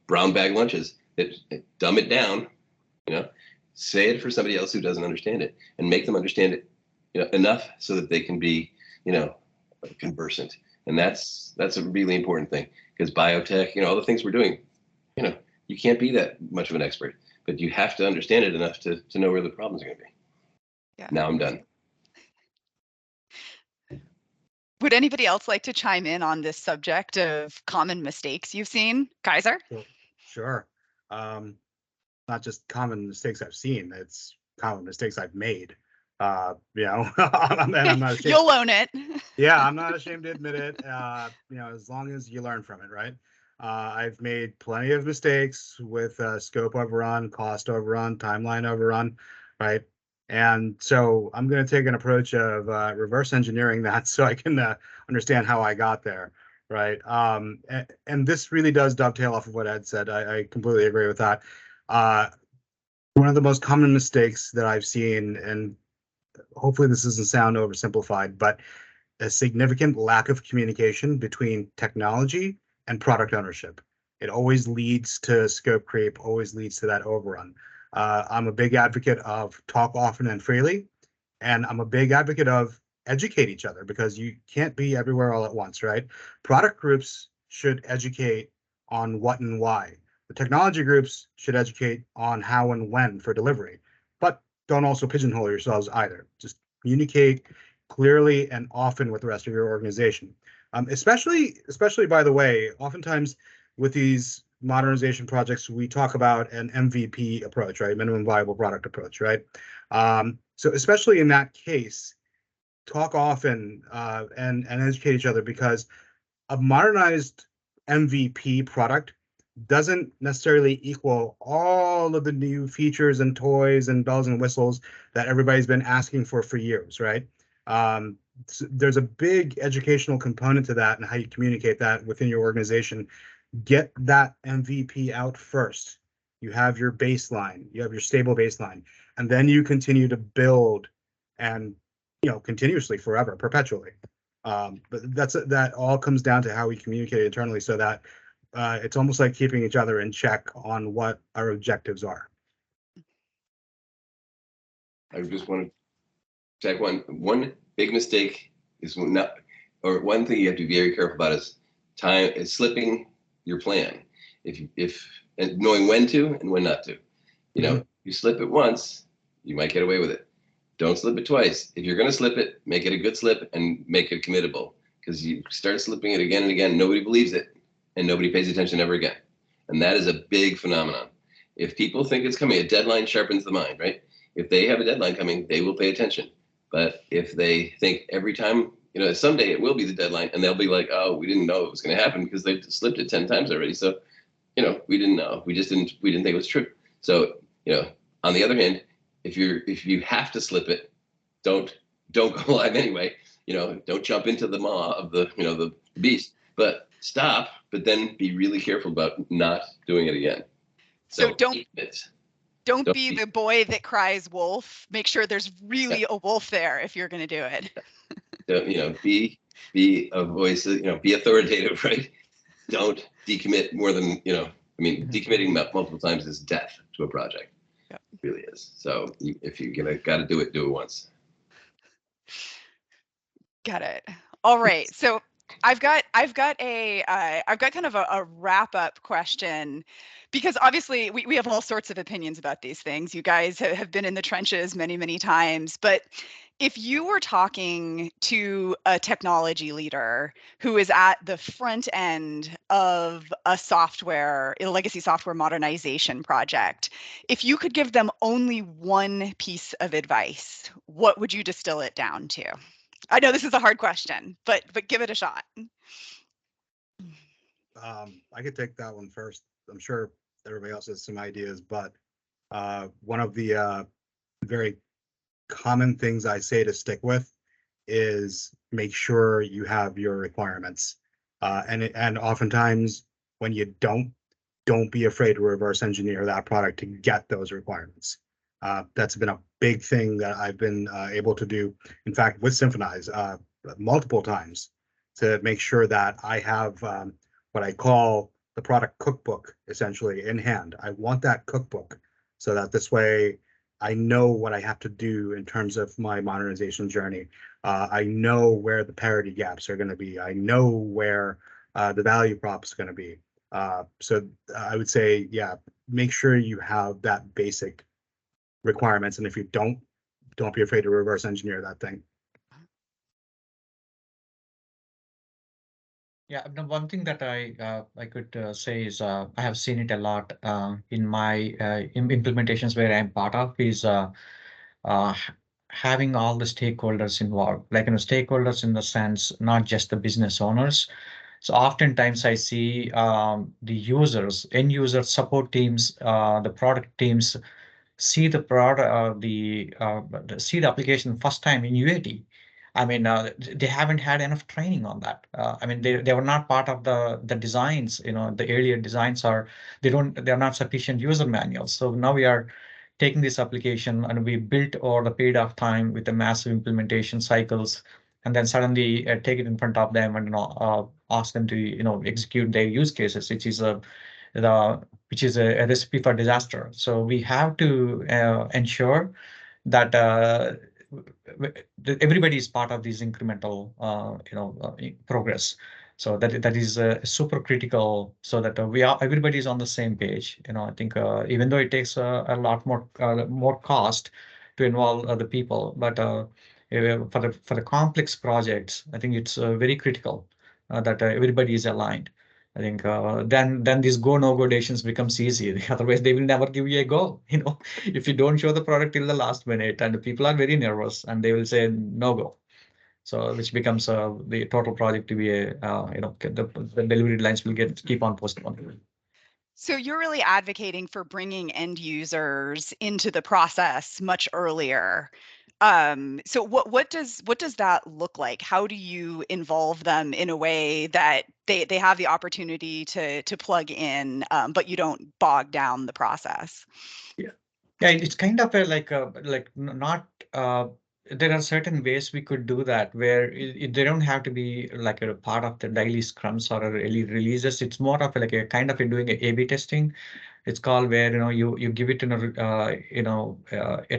brown bag lunches that dumb it down, say it for somebody else who doesn't understand it, and make them understand it enough so that they can be conversant. And that's a really important thing, because biotech, all the things we're doing, you can't be that much of an expert, but you have to understand it enough to know where the problems are going to be. Yeah. Now I'm done. Would anybody else like to chime in on this subject of common mistakes you've seen? Kaiser? Sure. Not just common mistakes I've seen, it's common mistakes I've made. And I'm not ashamed. You'll own it. Yeah, I'm not ashamed to admit it. As long as you learn from it, right? I've made plenty of mistakes with scope overrun, cost overrun, timeline overrun, right? And so I'm going to take an approach of reverse engineering that so I can understand how I got there, right? And this really does dovetail off of what Ed said. I completely agree with that. One of the most common mistakes that I've seen, and hopefully this doesn't sound oversimplified, but a significant lack of communication between technology and product ownership. It always leads to scope creep, always leads to that overrun. I'm a big advocate of talk often and freely, and I'm a big advocate of educate each other, because you can't be everywhere all at once, right? Product groups should educate on what and why. The technology groups should educate on how and when for delivery, but don't also pigeonhole yourselves either. Just communicate clearly and often with the rest of your organization. Especially, by the way, oftentimes with these modernization projects, we talk about an MVP approach, right? Minimum viable product approach, right? So especially in that case, talk often and educate each other, because a modernized MVP product doesn't necessarily equal all of the new features and toys and bells and whistles that everybody's been asking for years, right? So there's a big educational component to that, and how you communicate that within your organization. Get that MVP out first. You have your baseline, you have your stable baseline, and then you continue to build, and continuously, forever, perpetually. But that all comes down to how we communicate internally, so that it's almost like keeping each other in check on what our objectives are. I just wanted Check one big mistake is not, or one thing you have to be very careful about is slipping your plan. If and knowing when to and when not to. You know, you slip it once, you might get away with it. Don't slip it twice. If you're going to slip it, make it a good slip and make it committable. Because you start slipping it again and again, nobody believes it, and nobody pays attention ever again. And that is a big phenomenon. If people think it's coming, a deadline sharpens the mind, right? If they have a deadline coming, they will pay attention. But if they think every time, you know, someday it will be the deadline, and they'll be like, oh, we didn't know it was going to happen because they've slipped it 10 times already. So, you know, we didn't know. We didn't think it was true. So, you know, on the other hand, if you have to slip it, don't go live anyway. You know, don't jump into the maw of the, you know, the beast, but stop, but then be really careful about not doing it again. So don't Don't be the boy that cries wolf. Make sure there's really a wolf there if you're going to do it. You know, be a voice, you know, be authoritative, right? Don't decommit more than, you know, I mean, decommitting multiple times is death to a project. Yep. It really is. So if you're got to do it once. Got it. All right. So I've got kind of a wrap up question, because obviously we have all sorts of opinions about these things. You guys have been in the trenches many times, but if you were talking to a technology leader who is at the front end of a legacy software modernization project, if you could give them only one piece of advice, what would you distill it down to? I know this is a hard question, but give it a shot. I could take that one first. I'm sure everybody else has some ideas, but one of the very common things I say to stick with is make sure you have your requirements. And oftentimes when you don't be afraid to reverse engineer that product to get those requirements. That's been a big thing that I've been able to do, in fact, with Symphonize multiple times, to make sure that I have what I call the product cookbook essentially in hand. I want that cookbook so that this way I know what I have to do in terms of my modernization journey. I know where the parity gaps are going to be. I know where the value prop is going to be. So I would say, yeah, make sure you have that basic requirements. And if you don't be afraid to reverse engineer that thing. Yeah, the one thing that I could say is I have seen it a lot in my implementations where I'm part of is uh, h- having all the stakeholders involved, like, you know, stakeholders in the sense, not just the business owners. So oftentimes I see the users, end user support teams, the product teams see the product, see the application first time in UAT. I mean, they haven't had enough training on that. I mean, they were not part of the designs. You know, the earlier designs are they're not sufficient user manuals. So now we are taking this application and we built over the period of time with the massive implementation cycles, and then suddenly take it in front of them and, you know, ask them to, you know, execute their use cases, which is the a recipe for disaster. So we have to ensure that everybody is part of these incremental, progress. So that is super critical, so that everybody is on the same page. You know, I think even though it takes a lot more cost to involve other people, but for the complex projects, I think it's very critical that everybody is aligned. I think then these go no go decisions becomes easy. Otherwise, they will never give you a go. You know, if you don't show the product till the last minute, and people are very nervous, and they will say no go. So which becomes the total project to be a the delivery lines will keep on postponing. So you're really advocating for bringing end users into the process much earlier. So what does that look like? How do you involve them in a way that they have the opportunity to plug in, but you don't bog down the process? Yeah, yeah, it's kind of a not. There are certain ways we could do that where they don't have to be like a part of the daily scrums or a daily releases. It's more of like a kind of doing a A/B testing It's called where you give it at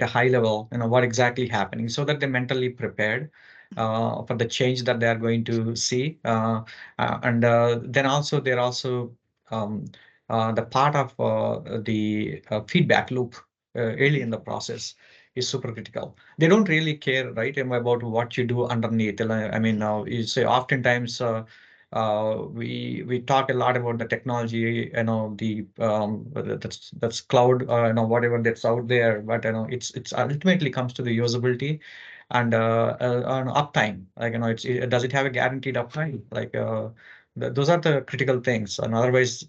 a high level, what exactly happening, so that they're mentally prepared for the change that they are going to see. And then also they're also the part of the feedback loop early in the process is super critical. They don't really care, right, about what you do underneath. I mean, you say oftentimes we talk a lot about the technology, that's cloud, whatever that's out there, but it's ultimately comes to the usability and uptime. Like does it have a guaranteed uptime? Like those are the critical things, and otherwise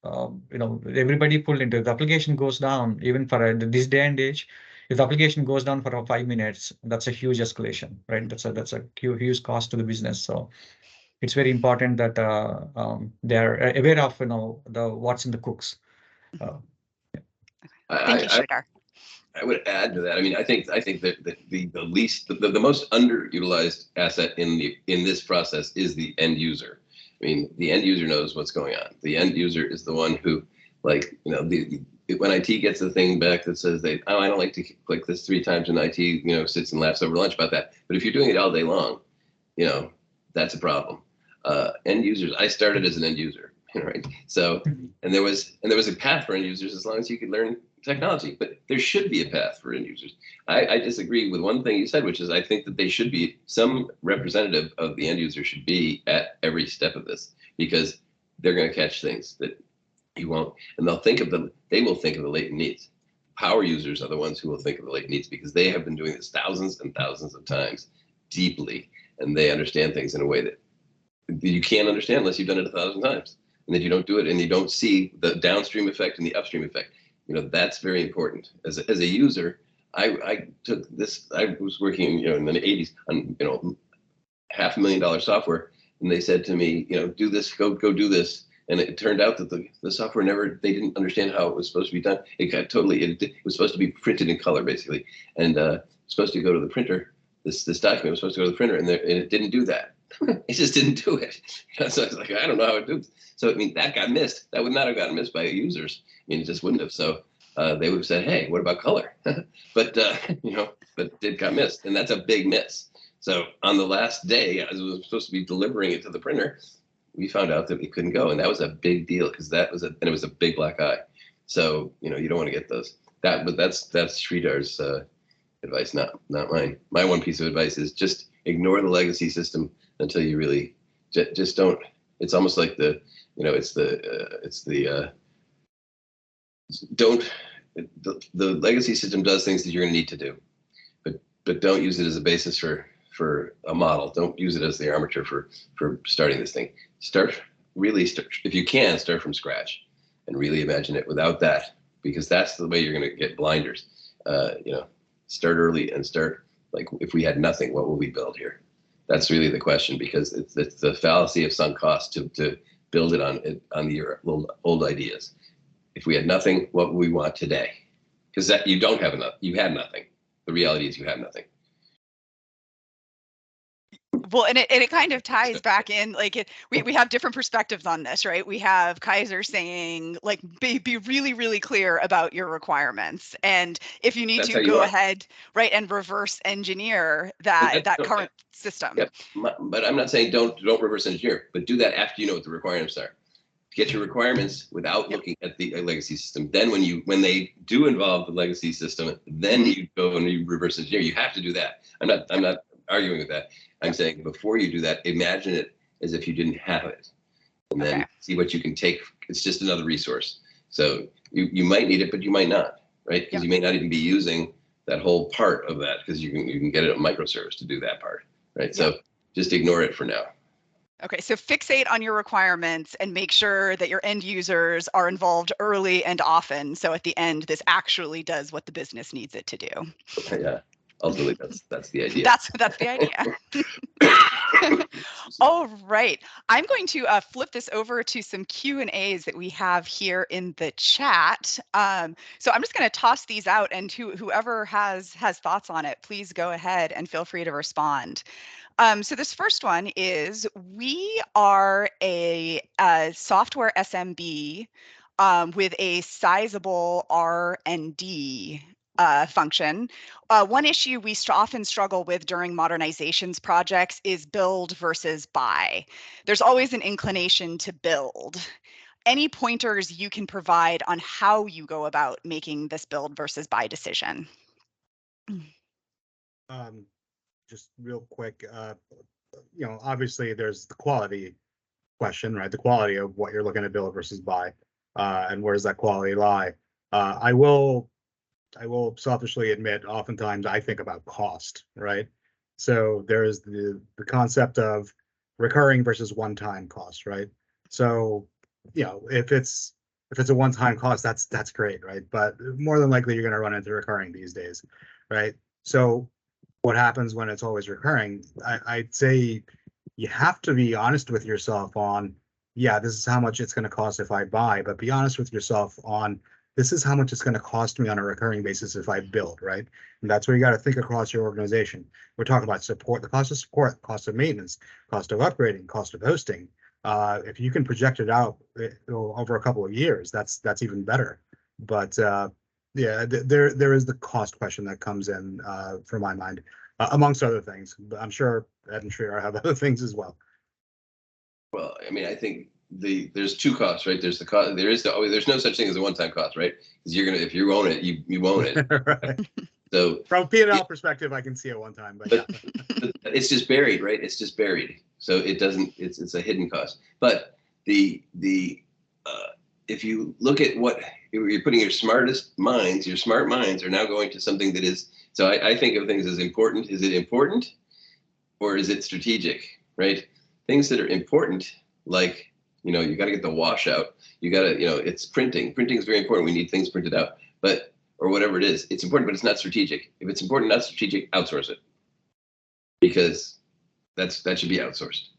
everybody pulled into it. The application goes down, even for this day and age. If the application goes down for 5 minutes, that's a huge escalation, right? That's a huge cost to the business. So it's very important that they're aware of the what's in the cooks. Uh, Thank you, I, Sridhar. I would add to that. I mean, I think that the most underutilized asset in this process is the end user. I mean, the end user knows what's going on. The end user is the one who, like, when IT gets the thing back that says I don't like to click this 3 times, and IT sits and laughs over lunch about that. But if you're doing it all day long, that's a problem. End users. I started as an end user, right? So, and there was a path for end users as long as you could learn technology, but there should be a path for end users. I disagree with one thing you said, which is I think that they should be some representative of the end user should be at every step of this, because they're going to catch things that you won't, and they will think of the latent needs. Power users are the ones who will think of the latent needs, because they have been doing this thousands and thousands of times deeply, and they understand things in a way that you can't understand unless you've done it 1,000 times, and then you don't do it and you don't see the downstream effect and the upstream effect. That's very important. As a user, I took this. I was working, in the 80s on, $500,000 software, and they said to me, do this, go do this. And it turned out that the software they didn't understand how it was supposed to be done. It was supposed to be printed in color, basically. And supposed to go to the printer. This document was supposed to go to the printer, and it didn't do that. It just didn't do it. So I was like, I don't know how it does. So, I mean, that got missed. That would not have gotten missed by users. I mean, it just wouldn't have. So they would have said, hey, what about color? But it got missed. And that's a big miss. So on the last day, as I was supposed to be delivering it to the printer, we found out that we couldn't go. And that was a big deal, because it was a big black eye. So, you don't want to get those. But that's Sridhar's advice, not mine. My one piece of advice is just ignore the legacy system until you really just don't. It's almost like the legacy system does things that you're going to need to do, but don't use it as a basis for a model. Don't use it as the armature for starting this thing. Start, if you can, start from scratch and really imagine it without that, because that's the way you're going to get blinders. Start early and start, like, if we had nothing, what would we build here? That's really the question, because it's the fallacy of sunk cost to build it on your old ideas. If we had nothing, what would we want today? Because you don't have enough. You had nothing. The reality is you have nothing. Well, and it kind of ties back in, like, we have different perspectives on this, right? We have Kaiser saying, like, be really, really clear about your requirements. And if you need That's to, how you go are. ahead, right, and reverse engineer that current system. Yep. But I'm not saying don't reverse engineer, but do that after you know what the requirements are. Get your requirements without looking at the legacy system. Then when they do involve the legacy system, then you go and you reverse engineer. You have to do that. I'm not arguing with that. I'm saying before you do that, imagine it as if you didn't have it, and then see what you can take. It's just another resource. So you might need it, but you might not, right? Because you may not even be using that whole part of that, because you can get it a microservice to do that part, right? So just ignore it for now. Okay, so fixate on your requirements and make sure that your end users are involved early and often. So at the end, this actually does what the business needs it to do. Yeah, ultimately, that's the idea. That's the idea. All right, I'm going to flip this over to some Q&As that we have here in the chat. So I'm just going to toss these out, and whoever has thoughts on it, please go ahead and feel free to respond. So this first one is, we are a software SMB with a sizable R&D function. One issue we often struggle with during modernizations projects is build versus buy. There's always an inclination to build. Any pointers you can provide on how you go about making this build versus buy decision? Just real quick, obviously there's the quality question, right? The quality of what you're looking to build versus buy, and where does that quality lie? I will selfishly admit, oftentimes I think about cost, right? So there is the concept of recurring versus one-time cost, right? So, if it's a one-time cost, that's great, right? But more than likely you're going to run into recurring these days, right? So what happens when it's always recurring? I'd say you have to be honest with yourself on, yeah, this is how much it's going to cost if I buy, but be honest with yourself on, this is how much it's going to cost me on a recurring basis if I build, right? And that's where you got to think across your organization. We're talking about support, the cost of support, cost of maintenance, cost of upgrading, cost of hosting. If you can project it out over a couple of years, that's even better. But yeah, there is the cost question that comes in for my mind, amongst other things. But I'm sure Ed and Sridhar have other things as well. Well, I mean, I think there's two costs, right? There's the cost. There's no such thing as a one-time cost, right? Because if you own it, you own it. Right. So from a P&L perspective, I can see it one time, but yeah. It's just buried, right? It's just buried. So it doesn't. It's a hidden cost. But if you look at what you're putting your smart minds are now going to something that is. So I think of things as important. Is it important, or is it strategic, right? Things that are important, like, you got to get the washout. You got to, it's printing. Printing is very important. We need things printed out, or whatever it is. It's important, but it's not strategic. If it's important, not strategic, outsource it, because that should be outsourced.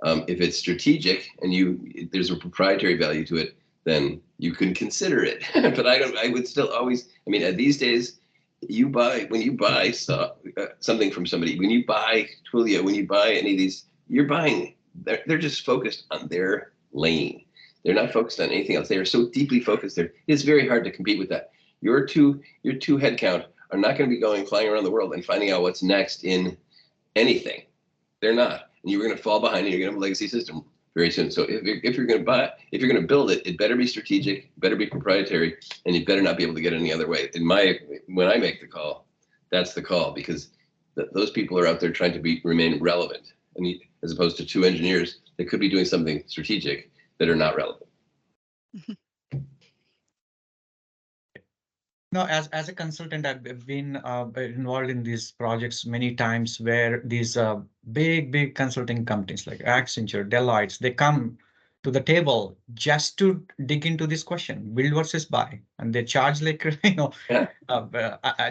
If it's strategic and there's a proprietary value to it, then you can consider it. But I would still always, these days, when you buy something from somebody, when you buy Twilio, when you buy any of these, you're buying, they're just focused on their lane. They're not focused on anything else. They are so deeply focused there. It's very hard to compete with that. Your two headcount are not going to be flying around the world and finding out what's next in anything. They're not. And you're going to fall behind and you're going to have a legacy system very soon. So if you're going to build it, it better be strategic, better be proprietary, and you better not be able to get it any other way. When I make the call, that's the call, because those people are out there trying to remain relevant, and as opposed to two engineers that could be doing something strategic that are not relevant. No, as a consultant, I've been involved in these projects many times where these big consulting companies like Accenture, Deloitte, they come to the table just to dig into this question, build versus buy, and they charge like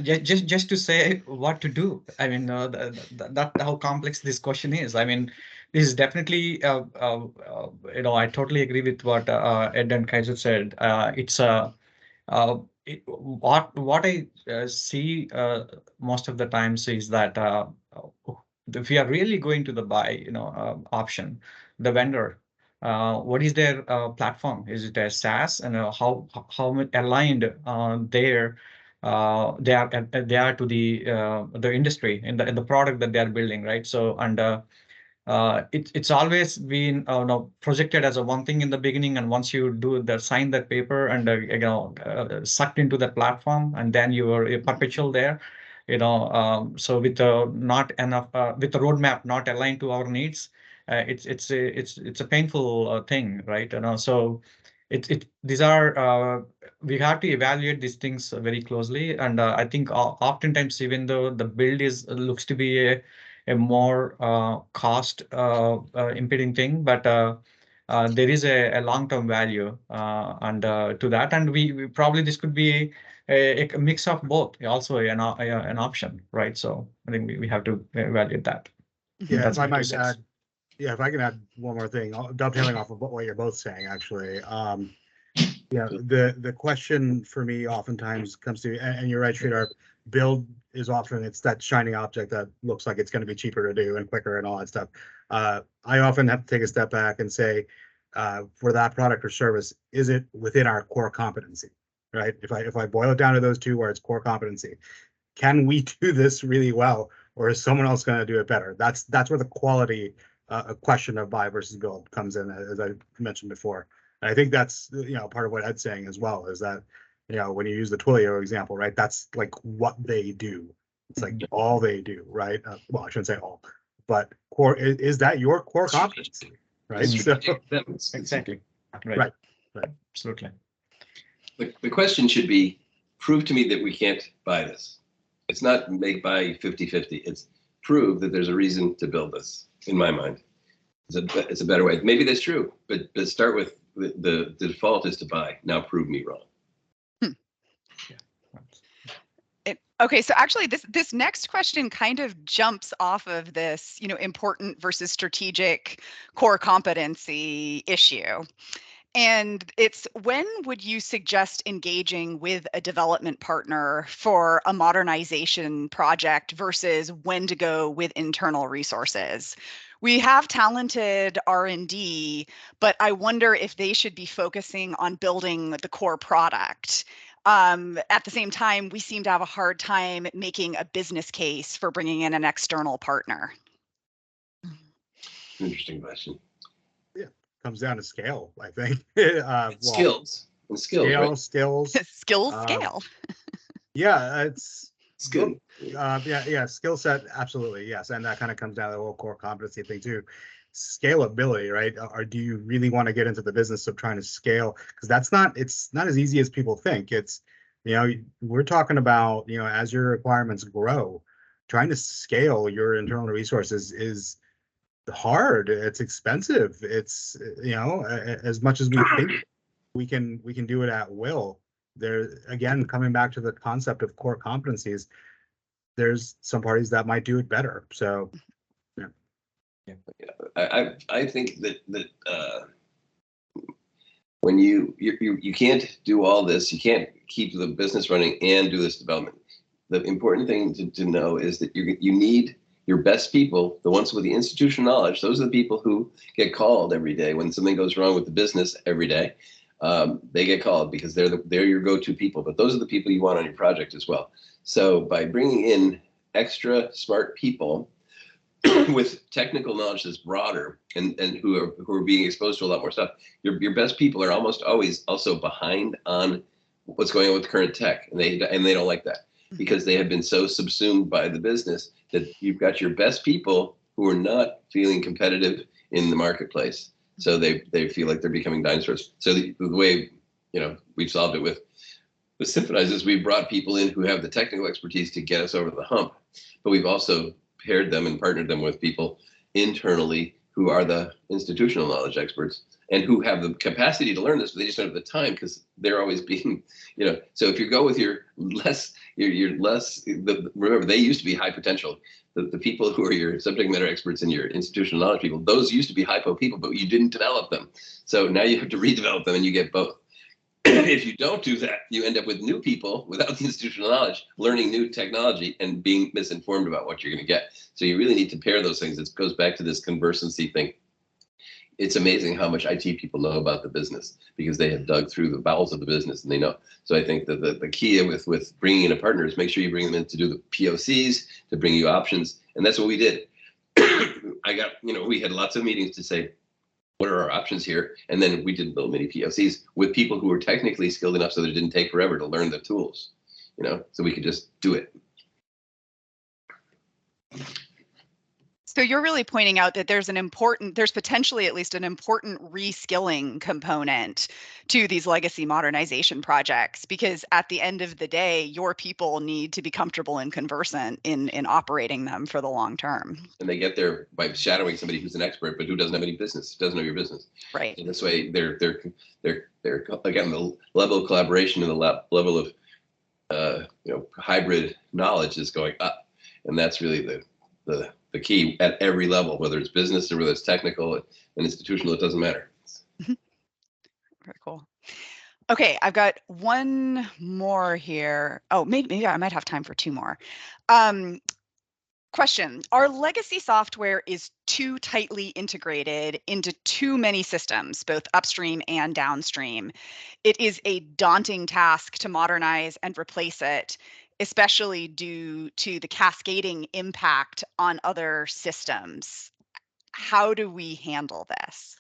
just to say what to do. That how complex this question is. This is definitely I totally agree with what Ed and Kaiser said. It's a what I see most of the times is that if we are really going to the buy, option, the vendor, what is their platform? Is it a SaaS, and how aligned they are to the industry and the product that they are building, right? So it's always been projected as a one thing in the beginning, and once you sign that paper and sucked into that platform, and then you are perpetual there, so with not enough with the roadmap not aligned to our needs, it's a painful thing, right? So these are we have to evaluate these things very closely, and I think oftentimes, even though the build looks to be a more cost impeding thing, but there is a long-term value and to that, and we probably this could be a mix of both, also an option, right? So I think we have to evaluate that. Yeah, if I might add, if I can add one more thing, dovetailing off of what you're both saying, actually. The question for me oftentimes comes to, and you're right, Sridhar, build is often, it's that shiny object that looks like it's going to be cheaper to do and quicker and all that stuff. I often have to take a step back and say, for that product or service, is it within our core competency, right? If I boil it down to those two, where it's core competency, can we do this really well, or is someone else going to do it better? That's where the quality question of buy versus build comes in, as I mentioned before. And I think that's part of what Ed's saying as well, is that when you use the Twilio example, right? That's like what they do. It's like all they do, right? Well, I shouldn't say all, but core is that your core competency, right? So Exactly. right. Absolutely. The question should be, prove to me that we can't buy this. It's not make buy 50-50. It's prove that there's a reason to build this, in my mind. It's a better way. Maybe that's true, but start with the default is to buy. Now prove me wrong. Okay, so actually this next question kind of jumps off of this, important versus strategic core competency issue. And it's, when would you suggest engaging with a development partner for a modernization project versus when to go with internal resources? We have talented R&D, but I wonder if they should be focusing on building the core product. At the same time, we seem to have a hard time making a business case for bringing in an external partner. Interesting question. Comes down to scale, I think. Skills, scale, right? skills, Scale. Yeah, it's good. Skill set, absolutely, yes, and that kind of comes down to the whole core competency thing too. Scalability, right? Or do you really want to get into the business of trying to scale? Because it's not as easy as people think. It's we're talking about as your requirements grow, trying to scale your internal resources is hard. It's expensive. It's as much as we think we can do it at will. There again, coming back to the concept of core competencies, there's some parties that might do it better. So I think that when you can't do all this, you can't keep the business running and do this development. The important thing to know is that you need your best people, the ones with the institutional knowledge. Those are the people who get called every day when something goes wrong with the business every day. They get called because they're your go-to people. But those are the people you want on your project as well. So by bringing in extra smart people with technical knowledge that's broader and who are being exposed to a lot more stuff, your best people are almost always also behind on what's going on with current tech, and they don't like that because they have been so subsumed by the business that you've got your best people who are not feeling competitive in the marketplace. So they feel like they're becoming dinosaurs. So the way we've solved it with Symphonize is we brought people in who have the technical expertise to get us over the hump, but we've also paired them and partnered them with people internally who are the institutional knowledge experts and who have the capacity to learn this, but they just don't have the time because they're always being, so if you go with your less, remember, they used to be high potential. The people who are your subject matter experts and your institutional knowledge people, those used to be hypo people, but you didn't develop them. So now you have to redevelop them and you get both. If you don't do that, you end up with new people without the institutional knowledge, learning new technology and being misinformed about what you're going to get. So you really need to pair those things. It goes back to this conversancy thing. It's amazing how much IT people know about the business because they have dug through the bowels of the business and they know. So I think that the key with bringing in a partner is make sure you bring them in to do the POCs, to bring you options. And that's what we did. We had lots of meetings to say, what are our options here? And then we did little mini POCs with people who were technically skilled enough so that it didn't take forever to learn the tools, so we could just do it. So you're really pointing out that there's potentially at least an important reskilling component to these legacy modernization projects, because at the end of the day, your people need to be comfortable and conversant in operating them for the long term. And they get there by shadowing somebody who's an expert, but who doesn't have any business, doesn't know your business. Right. And this way, they're again, the level of collaboration and the level of hybrid knowledge is going up, and that's really the key at every level, whether it's business or whether it's technical and institutional, it doesn't matter. Very cool. Okay, I've got one more here. Oh, maybe I might have time for two more. Question. Our legacy software is too tightly integrated into too many systems, both upstream and downstream. It is a daunting task to modernize and replace it, especially due to the cascading impact on other systems. How do we handle this?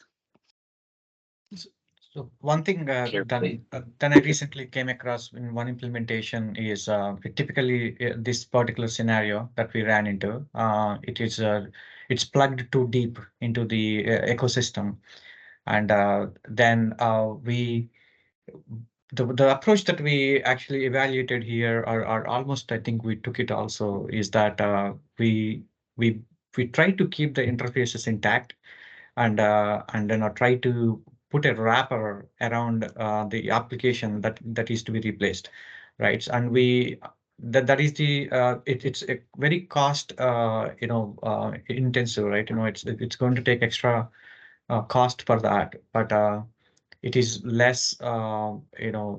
So one thing Carefully. that I recently came across in one implementation is typically this particular scenario that we ran into. It's plugged too deep into the ecosystem, and then we the approach that we actually evaluated here are almost, I think we took it also, is that we we try to keep the interfaces intact, and then try to put a wrapper around the application that is to be replaced, right? And we that is the it's a very cost intensive, right? It's going to take extra cost for that, but it is less, it will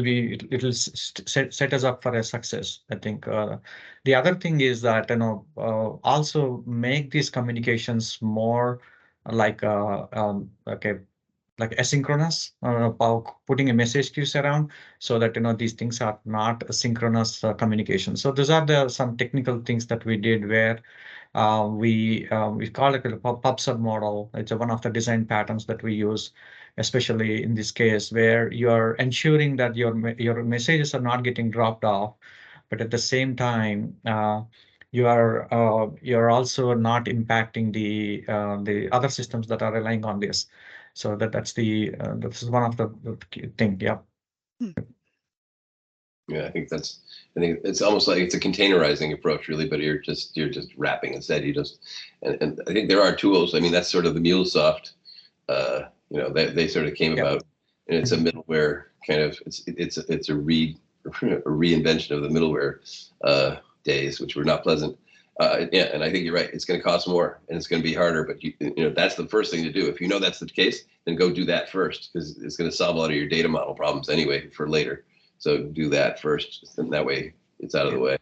be, it'll set us up for a success, I think. The other thing is that, also make these communications more like, okay, like asynchronous, putting a message queues around so that, these things are not synchronous communication. So those are some technical things that we did where we call it a pub sub model. It's one of the design patterns that we use, especially in this case where you are ensuring that your messages are not getting dropped off, but at the same time you're also not impacting the other systems that are relying on this. So this is one of the key thing. Yeah. Yeah, I think it's almost like it's a containerizing approach, really, but you're just wrapping instead. And I think there are tools. I mean, that's sort of the MuleSoft. They sort of came Yeah. about, and it's a middleware kind of. It's a reinvention of the middleware days, which were not pleasant. Yeah, and I think you're right. It's going to cost more, and it's going to be harder. But that's the first thing to do. If you know that's the case, then go do that first, because it's going to solve a lot of your data model problems anyway for later. So do that first, and that way it's out of the way.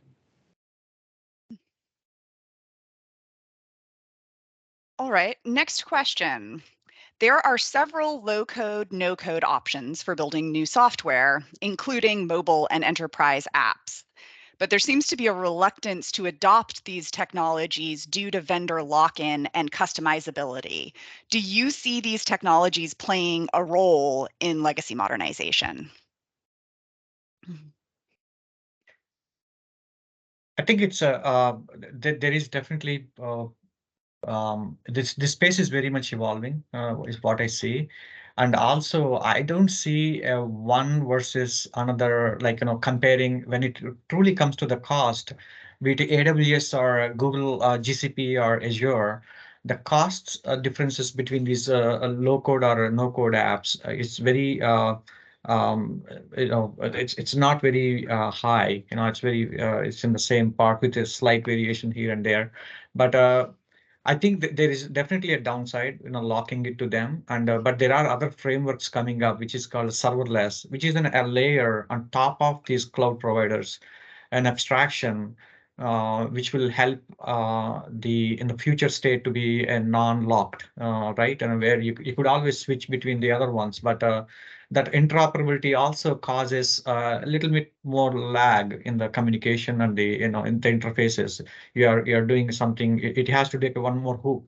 All right, next question. There are several low-code, no-code options for building new software, including mobile and enterprise apps. But there seems to be a reluctance to adopt these technologies due to vendor lock-in and customizability. Do you see these technologies playing a role in legacy modernization? I think it's there is definitely this space is very much evolving, is what I see. And also, I don't see one versus another, like, comparing when it truly comes to the cost, be it AWS or Google, GCP or Azure, the costs differences between these low code or no code apps is very um, it's not very high. It's in the same part with a slight variation here and there. But I think that there is definitely a downside, locking it to them. And but there are other frameworks coming up, which is called serverless, which is a layer on top of these cloud providers, an abstraction, which will help in the future state to be a non-locked, right? And where you could always switch between the other ones, but that interoperability also causes a little bit more lag in the communication and in the interfaces. You're doing something, it has to take one more hoop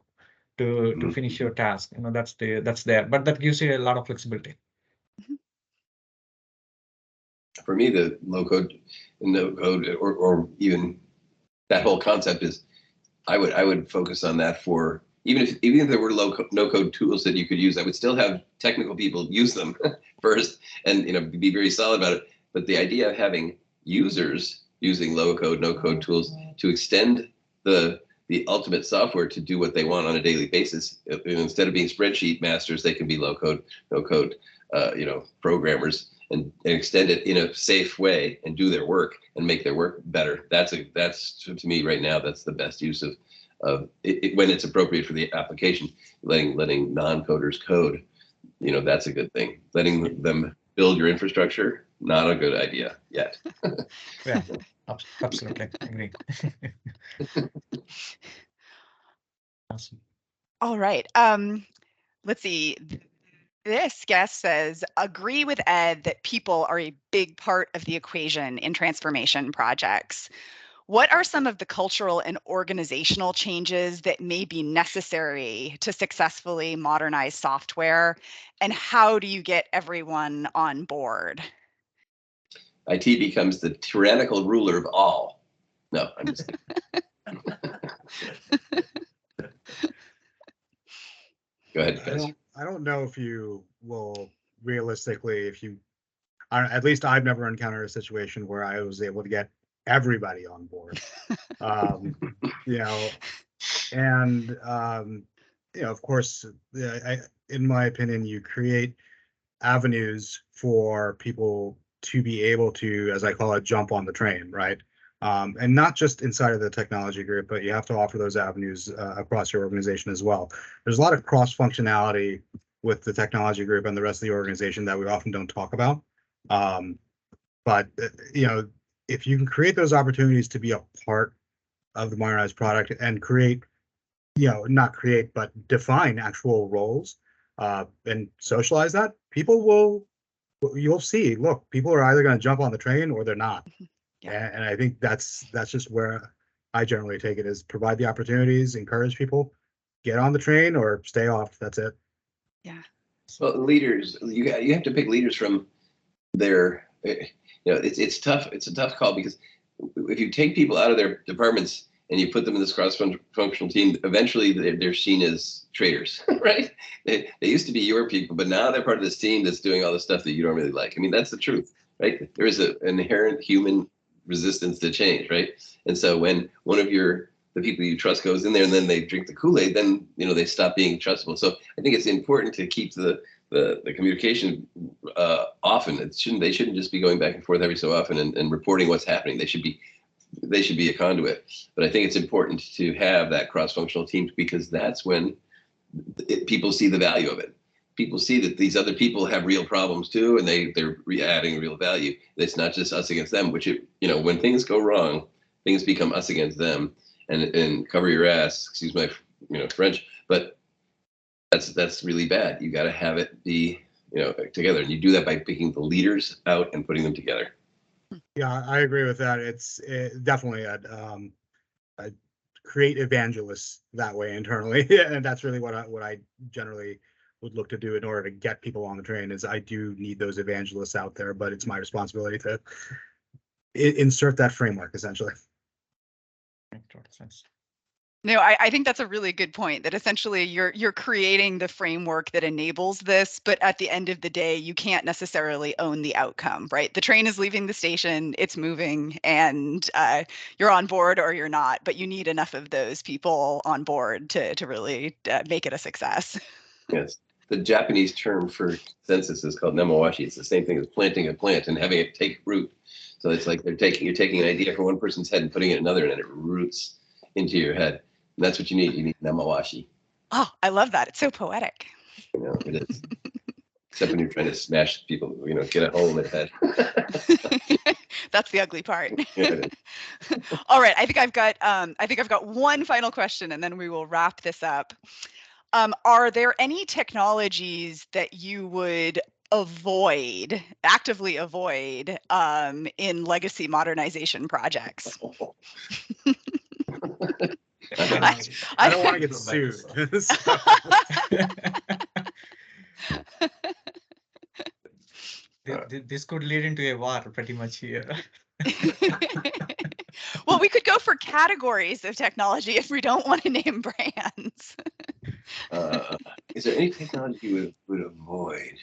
to finish your task. That's there, but that gives you a lot of flexibility. For me, the low code, no code, or even that whole concept is, I would focus on that for even if there were no code tools that you could use, I would still have technical people use them first, and be very solid about it. But the idea of having users using low code, no code tools to extend the ultimate software to do what they want on a daily basis, instead of being spreadsheet masters, they can be low code, no code, programmers, and extend it in a safe way and do their work and make their work better. That's to me right now, that's the best use of it when it's appropriate for the application. Letting non-coders code, that's a good thing. Letting them build your infrastructure, not a good idea yet. Yeah. Absolutely agree. Awesome. All right. Let's see. This guest says, agree with Ed that people are a big part of the equation in transformation projects. What are some of the cultural and organizational changes that may be necessary to successfully modernize software? And how do you get everyone on board? IT becomes the tyrannical ruler of all. No, I'm just kidding. Go ahead, guys. I don't know if you will realistically, at least I've never encountered a situation where I was able to get everybody on board. Um, you know, and of course, in my opinion, you create avenues for people to be able to, as I call it, jump on the train, right? And not just inside of the technology group, but you have to offer those avenues across your organization as well. There's a lot of cross functionality with the technology group and the rest of the organization that we often don't talk about. But if you can create those opportunities to be a part of the modernized product and create, not create, but define actual roles and socialize that, you'll see, look, people are either going to jump on the train or they're not. Yeah. And I think that's just where I generally take it, is provide the opportunities, encourage people, get on the train or stay off. That's it. Yeah. Well, leaders, you have to pick leaders from their, it's tough. It's a tough call, because if you take people out of their departments and you put them in this cross-functional team, eventually they're seen as traitors, right? They used to be your people, but now they're part of this team that's doing all the stuff that you don't really like. I mean, that's the truth, right? There is an inherent human resistance to change, right? And so when one of the people you trust goes in there and then they drink the Kool-Aid, then they stop being trustable. So I think it's important to keep the communication often. They shouldn't just be going back and forth every so often and reporting what's happening. They should be a conduit. But I think it's important to have that cross-functional team, because that's when people see the value of it. People see that these other people have real problems too, and they're adding real value. It's not just us against them. Which when things go wrong, things become us against them, and cover your ass. Excuse my French, but that's really bad. You got to have it be together, and you do that by picking the leaders out and putting them together. Yeah, I agree with that. It's definitely a create evangelists that way internally, and that's really what I generally would look to do in order to get people on the train. Is I do need those evangelists out there, but it's my responsibility to insert that framework essentially. Makes total sense. No, I think that's a really good point, that essentially you're creating the framework that enables this, but at the end of the day, you can't necessarily own the outcome, right? The train is leaving the station, it's moving, and you're on board or you're not, but you need enough of those people on board to really make it a success. Yes. The Japanese term for consensus is called nemawashi. It's the same thing as planting a plant and having it take root. So it's like you're taking an idea from one person's head and putting it in another, and it roots into your head. And that's what you need. You need nemawashi. Oh, I love that. It's so poetic. It is. Except when you're trying to smash people, get a hole in their head. That's the ugly part. Yeah, All right, I think I've got one final question, and then we will wrap this up. Are there any technologies that you would actively avoid in legacy modernization projects? I don't want to get sued. This could lead into a war pretty much here. Well, we could go for categories of technology if we don't want to name brands. Is there any technology you would avoid?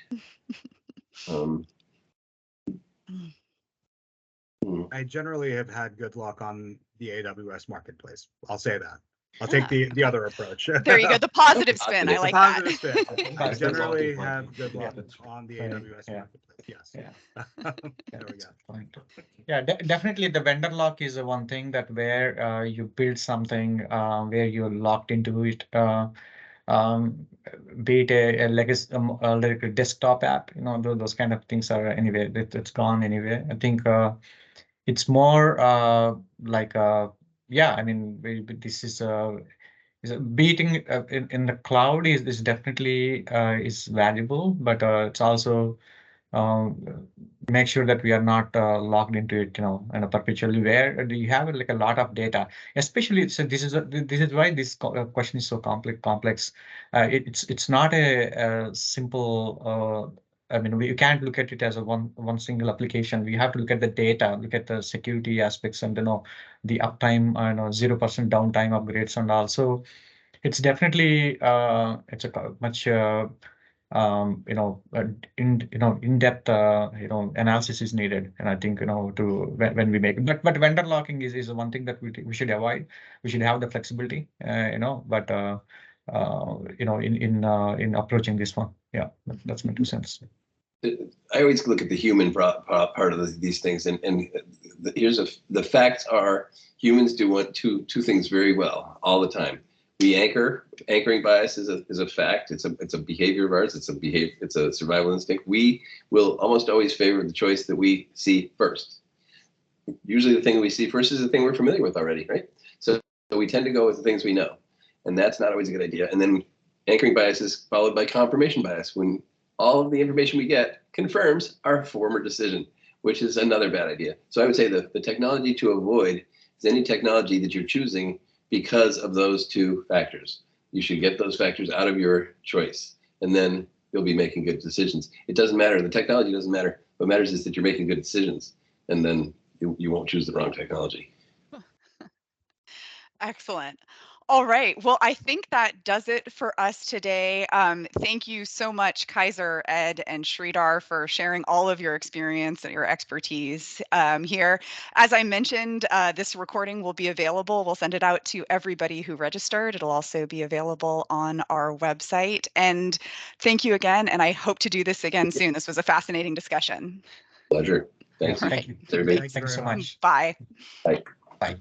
I generally have had good luck on the AWS marketplace. I'll say that. I'll take the other approch. There you go. The positive spin. I like that. Positive spin. I generally have good luck on the AWS marketplace. Yes. Yeah. There we go. Yeah, definitely the vendor lock is the one thing that where you build something where you're locked into it. Be it a legacy, like a desktop app, those kind of things are anyway. It's gone anyway. I think it's more like yeah, I mean, this is beating in the cloud is definitely is valuable, but it's also make sure that we are not locked into it, perpetually. Where do you have like a lot of data, especially? So this is why this question is so complex. It's not a simple. I mean, we can't look at it as a one single application. We have to look at the data, look at the security aspects, and the uptime, 0% downtime upgrades, and also it's definitely it's a much in-depth analysis is needed, and I think to when we make, but vendor locking is one thing that we should avoid. We should have the flexibility, but in approaching this one. Yeah, that's my 2 cents. I always look at the human part of these things, and the facts are humans do two things very well all the time. We anchoring bias is a fact. It's a behavior of ours. It's a survival instinct. We will almost always favor the choice that we see first. Usually the thing that we see first is the thing we're familiar with already, right? So we tend to go with the things we know, and that's not always a good idea. And then anchoring bias is followed by confirmation bias, when all of the information we get confirms our former decision, which is another bad idea. So I would say the technology to avoid is any technology that you're choosing because of those two factors. You should get those factors out of your choice, and then you'll be making good decisions. It doesn't matter. The technology doesn't matter. What matters is that you're making good decisions, and then you won't choose the wrong technology. Excellent. All right. Well, I think that does it for us today. Thank you so much, Kaiser, Ed, and Sridhar, for sharing all of your experience and your expertise here. As I mentioned, this recording will be available. We'll send it out to everybody who registered. It'll also be available on our website. And thank you again. And I hope to do this again soon. This was a fascinating discussion. Pleasure. Thanks. Thank you. Everybody. Thank you so much. Bye. Bye. Bye.